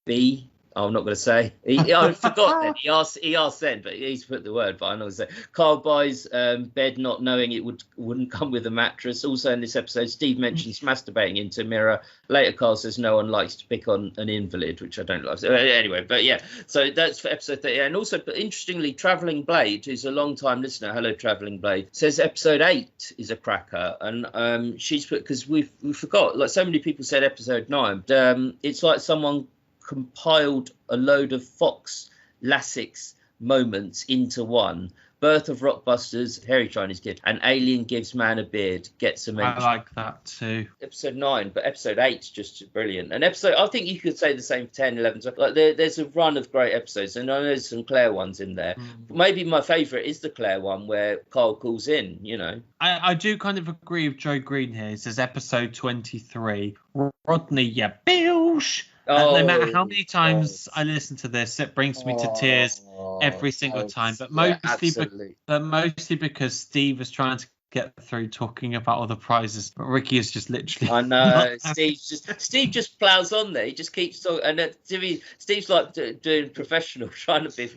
I'm not going to say. I forgot then. He asked then, but he's put the word. But I'm not going to say. Carl buys bed not knowing it wouldn't come with a mattress. Also in this episode, Steve mentions masturbating into a mirror. Later, Carl says no one likes to pick on an invalid, which I don't like. So, anyway, but yeah. So that's for episode 30. And also, but interestingly, Travelling Blade, who's a long-time listener, hello Travelling Blade, says episode 8 is a cracker. And she's put, because we forgot, like so many people said episode 9. It's like someone compiled a load of Fox Lasix moments into one, Birth of Rockbusters, Hairy Chinese Kid, and Alien Gives Man a Beard gets a mention. I like that too. Episode 9, but episode 8's just brilliant. And I think you could say the same for 10, 11, 12. Like there's a run of great episodes, and I know there's some Claire ones in there. Maybe my favourite is the Claire one where Carl calls in, you know. I do kind of agree with Joe Green here. It says episode 23, Rodney, yeah, bills. No matter how many times I listen to this, it brings me to tears every single time. But mostly because Steve is trying to get through talking about all the prizes, but Ricky is just literally. I know. Steve just plows on there. He just keeps talking, and Steve's like doing professional, trying to be,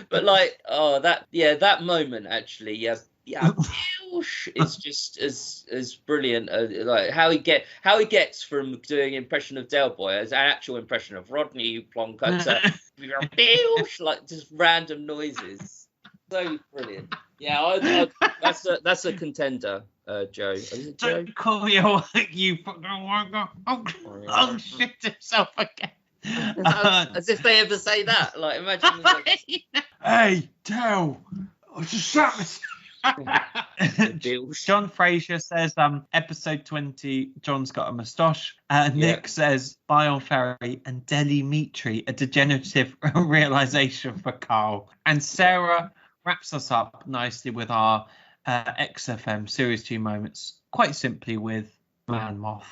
but like, that moment actually, it's just as brilliant. Like how he gets from doing impression of Del Boy as an actual impression of Rodney Plonker to like just random noises. So brilliant. Yeah, that's a contender, Joe. Don't call me you shit himself again. As if they ever say that. Like imagine. Hey, Del, I just shut myself. John Fraser says episode 20 John's got a moustache. Nick says Bion Ferry and Deli Mitri, a degenerative realization for Carl. And Sarah wraps us up nicely with our XFM Series 2 moments, quite simply with Man Moth.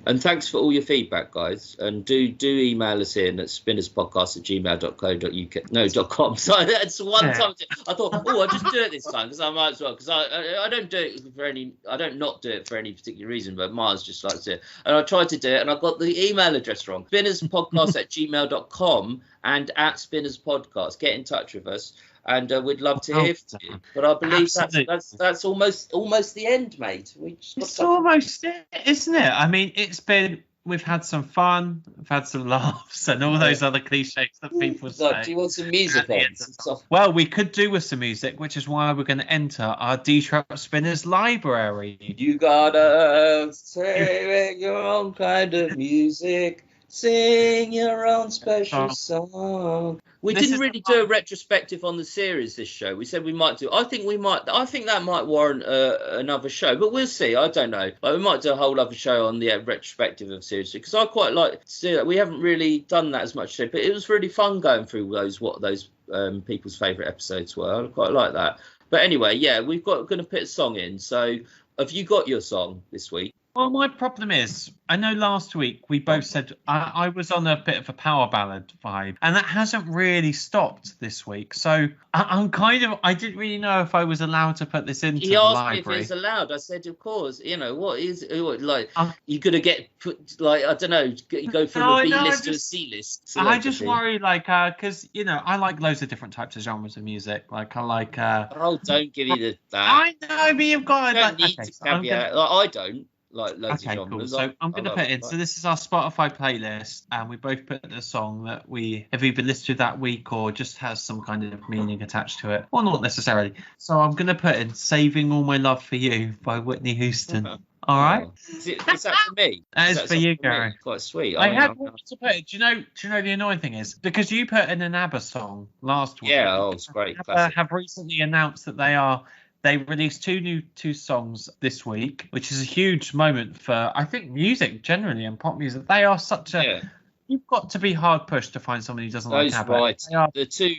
And thanks for all your feedback, guys. And do email us in at spinnerspodcast@gmail.co.uk. No, .com. So that's one time. I thought, I'll just do it this time because I might as well. Because I don't do it for any. I don't not do it for any particular reason. But Mars just likes to do it. And I tried to do it, and I got the email address wrong. spinnerspodcast@gmail.com and at Spinners Podcast. Get in touch with us. And we'd love to hear from you. But I believe that's almost the end, mate. It's almost it, isn't it? I mean, we've had some fun, we've had some laughs, and all those other cliches that people say. Do you want some music on? Well, we could do with some music, which is why we're going to enter our Trout Spinners library. You gotta say your own kind of music. Sing your own special song. We didn't really do a retrospective on the series this show. We said we might do. I think that might warrant another show, but we'll see. I don't know. Like we might do a whole other show on the retrospective of series 2 because I quite like to do that. We haven't really done that as much today, but it was really fun going through those people's favourite episodes were. I quite like that. But anyway, we're going to put a song in. So have you got your song this week? Well, my problem is, I know last week we both said I was on a bit of a power ballad vibe, and that hasn't really stopped this week. So I didn't really know if I was allowed to put this into the library. He asked me if it's allowed. I said, of course. You know, what like, you're going to get put, like, I don't know, go from a B list to a C list. I just worry, like, because, you know, I like loads of different types of genres of music. Like, I like... don't give me that. I know, but you've got... You don't need to caveat. I don't. Like loads of genres. Cool. So I'm going to put in. So this is our Spotify playlist, and we both put a song that we have either listened to that week or just has some kind of meaning attached to it, or not necessarily. So I'm going to put in "Saving All My Love for You" by Whitney Houston. All right. Is that for me? That is for you, Gary. Quite sweet. I had wanted to put it. Do you know the annoying thing is because you put in an ABBA song last week. Yeah, it's great. ABBA have recently announced that they released two songs this week, which is a huge moment for, I think, music generally and pop music. They are such a... Yeah. You've got to be hard pushed to find someone who doesn't like ABBA. Right. The two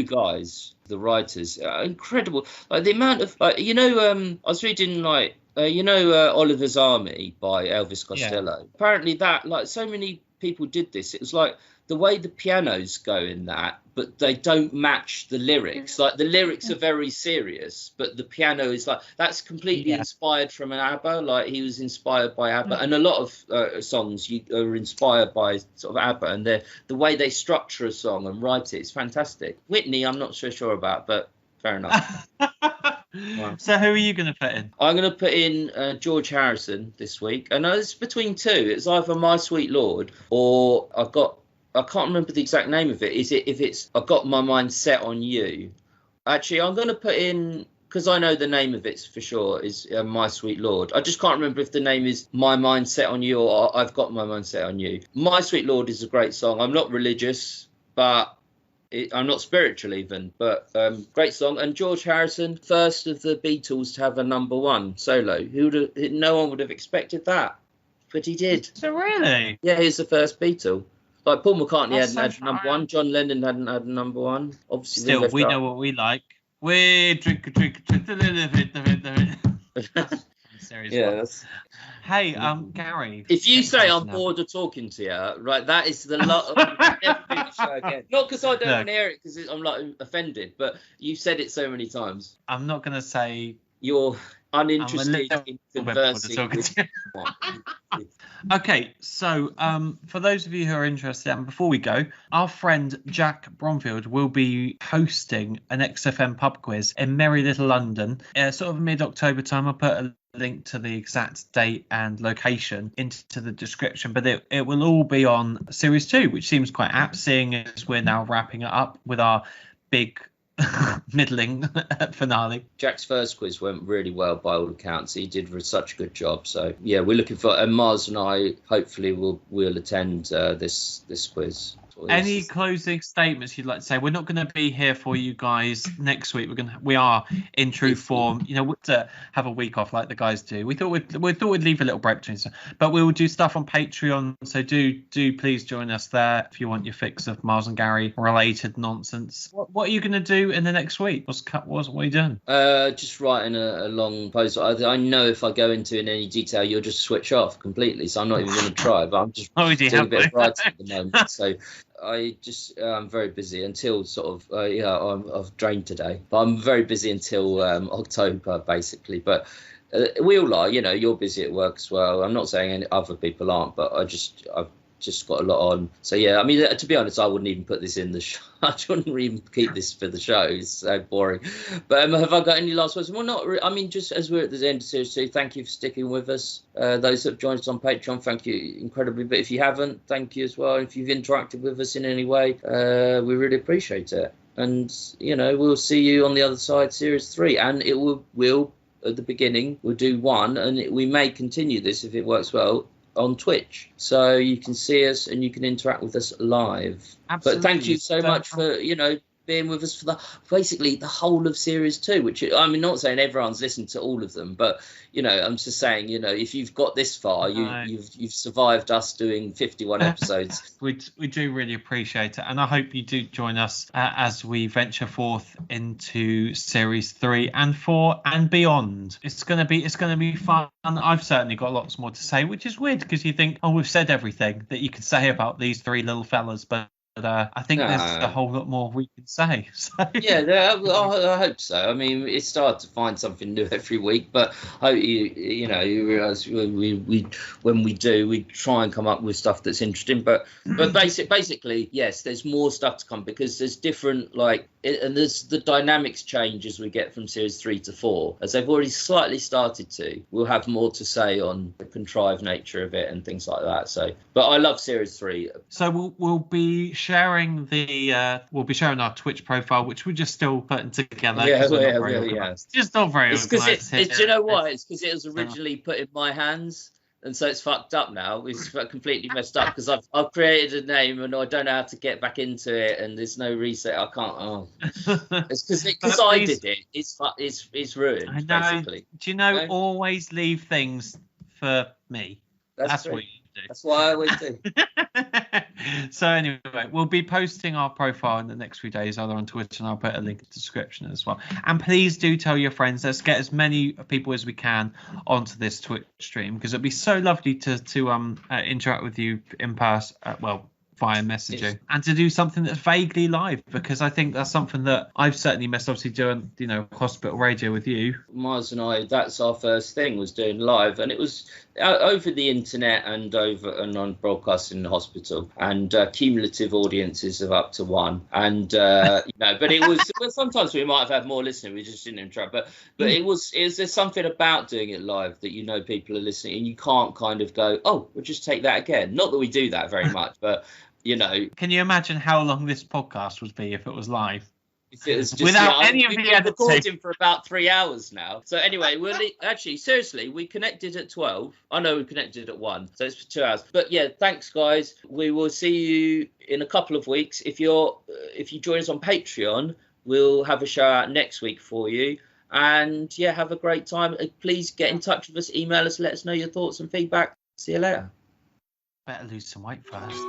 guys, the writers, are incredible. Like the amount of... Like, you know, I was reading, like, Oliver's Army by Elvis Costello. Yeah. Apparently that, like, so many people did this. It was like the way the pianos go in that, but they don't match the lyrics. Like the lyrics are very serious, but the piano is like, that's completely inspired from an ABBA. Like he was inspired by ABBA, and a lot of songs are inspired by sort of ABBA, and the way they structure a song and write it is fantastic. Whitney, I'm not so sure about, but fair enough. Wow. So who are you going to put in? I'm going to put in George Harrison this week. And it's between two. It's either My Sweet Lord or I can't remember the exact name of it. I've got my mind set on you. Actually, I'm going to put in, because I know the name of it for sure, is My Sweet Lord. I just can't remember if the name is My Mind Set on You or I've Got My Mind Set on You. My Sweet Lord is a great song. I'm not religious, but I'm not spiritual even, but great song. And George Harrison, first of the Beatles to have a #1 solo. No one would have expected that, but he did. So really? Yeah, he's the first Beatle. Like Paul McCartney That's hadn't so had a #1. John Lennon hadn't had a #1. Obviously, still, we know what we like. We drink a little bit. Series yeah. one. Hey, Gary. If you say I'm bored of talking to you, right, that is the lot. Never do the show again. Not because I don't want to hear it, because I'm like offended, but you said it so many times. I'm not going to say you're uninterested in conversing. Okay, so for those of you who are interested, and before we go, our friend Jack Bromfield will be hosting an XFM pub quiz in Merry Little London, sort of mid-October time. I'll put a link to the exact date and location into the description, but it will all be on Series 2, which seems quite apt, seeing as we're now wrapping it up with our big middling finale. Jack's first quiz went really well by all accounts. He did such a good job. So yeah, we're looking for, and Mars and I hopefully will attend this quiz. Any closing statements you'd like to say? We're not going to be here for you guys next week. We are in true form. You know, to have a week off like the guys do. We thought we'd leave a little break between stuff, but we will do stuff on Patreon. So do please join us there if you want your fix of Miles and Gary related nonsense. What are you going to do in the next week? What are you doing? Just writing a long post. I know if I go into in any detail, you'll just switch off completely. So I'm not even going to try. But I'm just doing a bit of writing at the moment. So. I'm very busy until sort of, I've drained today, but I'm very busy until October, basically. But we all are, you're busy at work as well. I'm not saying any other people aren't, but I've just got a lot on. So, yeah, I mean, to be honest, I wouldn't even put this in the show. I wouldn't even keep this for the show. It's so boring. But have I got any last words? Well, not really. I mean, just as we're at the end of Series 2, thank you for sticking with us. Those that have joined us on Patreon, thank you incredibly. But if you haven't, thank you as well. If you've interacted with us in any way, we really appreciate it. And, we'll see you on the other side, Series 3. And it will at the beginning, we'll do 1. And we may continue this if it works well on Twitch, so you can see us and you can interact with us live. Absolutely. But thank you so much for being with us for basically the whole of Series 2, which I'm not saying everyone's listened to all of them, but I'm just saying, if you've got this far, you've survived us doing 51 episodes. We do really appreciate it, and I hope you do join us as we venture forth into Series 3 and 4 and beyond. It's gonna be fun. I've certainly got lots more to say, which is weird because you think, we've said everything that you can say about these three little fellas, but I think there's a whole lot more we can say. So. Yeah, I hope so. I mean, it's hard to find something new every week, but I hope you realise when we do, we try and come up with stuff that's interesting. But basically, yes, there's more stuff to come because there's different and there's the dynamics change as we get from Series 3 to 4, as they've already slightly started to. We'll have more to say on the contrived nature of it and things like that. So, but I love Series 3. So we'll be sharing our Twitch profile, which we're just still putting together. Yeah. Just not very organised. Do you know why? It's because it was originally put in my hands. And so it's fucked up now. It's completely messed up because I've created a name and I don't know how to get back into it, and there's no reset. I can't. It's because I did it. It's ruined. I know. Basically. Do you know? Always leave things for me. That's what you do. That's what I always do. So anyway, we'll be posting our profile in the next few days, either on Twitter, and I'll put a link in the description as well. And please do tell your friends. Let's get as many people as we can onto this Twitch stream, because it'd be so lovely to interact with you in person. Via messaging, and to do something that's vaguely live, because I think that's something that I've certainly missed, obviously doing hospital radio with you. Mars and I, that's our first thing, was doing live, and it was over the internet and on broadcasting in the hospital, and cumulative audiences of up to 1, and but it was sometimes we might have had more listening, we just didn't interact, but there's something about doing it live that people are listening, and you can't kind of go, we'll just take that again. Not that we do that very much, but Can you imagine how long this podcast would be if it was live? If it was just, without any of the editing. Recording for about 3 hours now. So anyway, seriously, we connected at 12. I know we connected at 1, so it's for 2 hours. But yeah, thanks guys. We will see you in a couple of weeks. If if you join us on Patreon, we'll have a show out next week for you. And yeah, have a great time. Please get in touch with us, email us, let us know your thoughts and feedback. See you later. Better lose some weight first.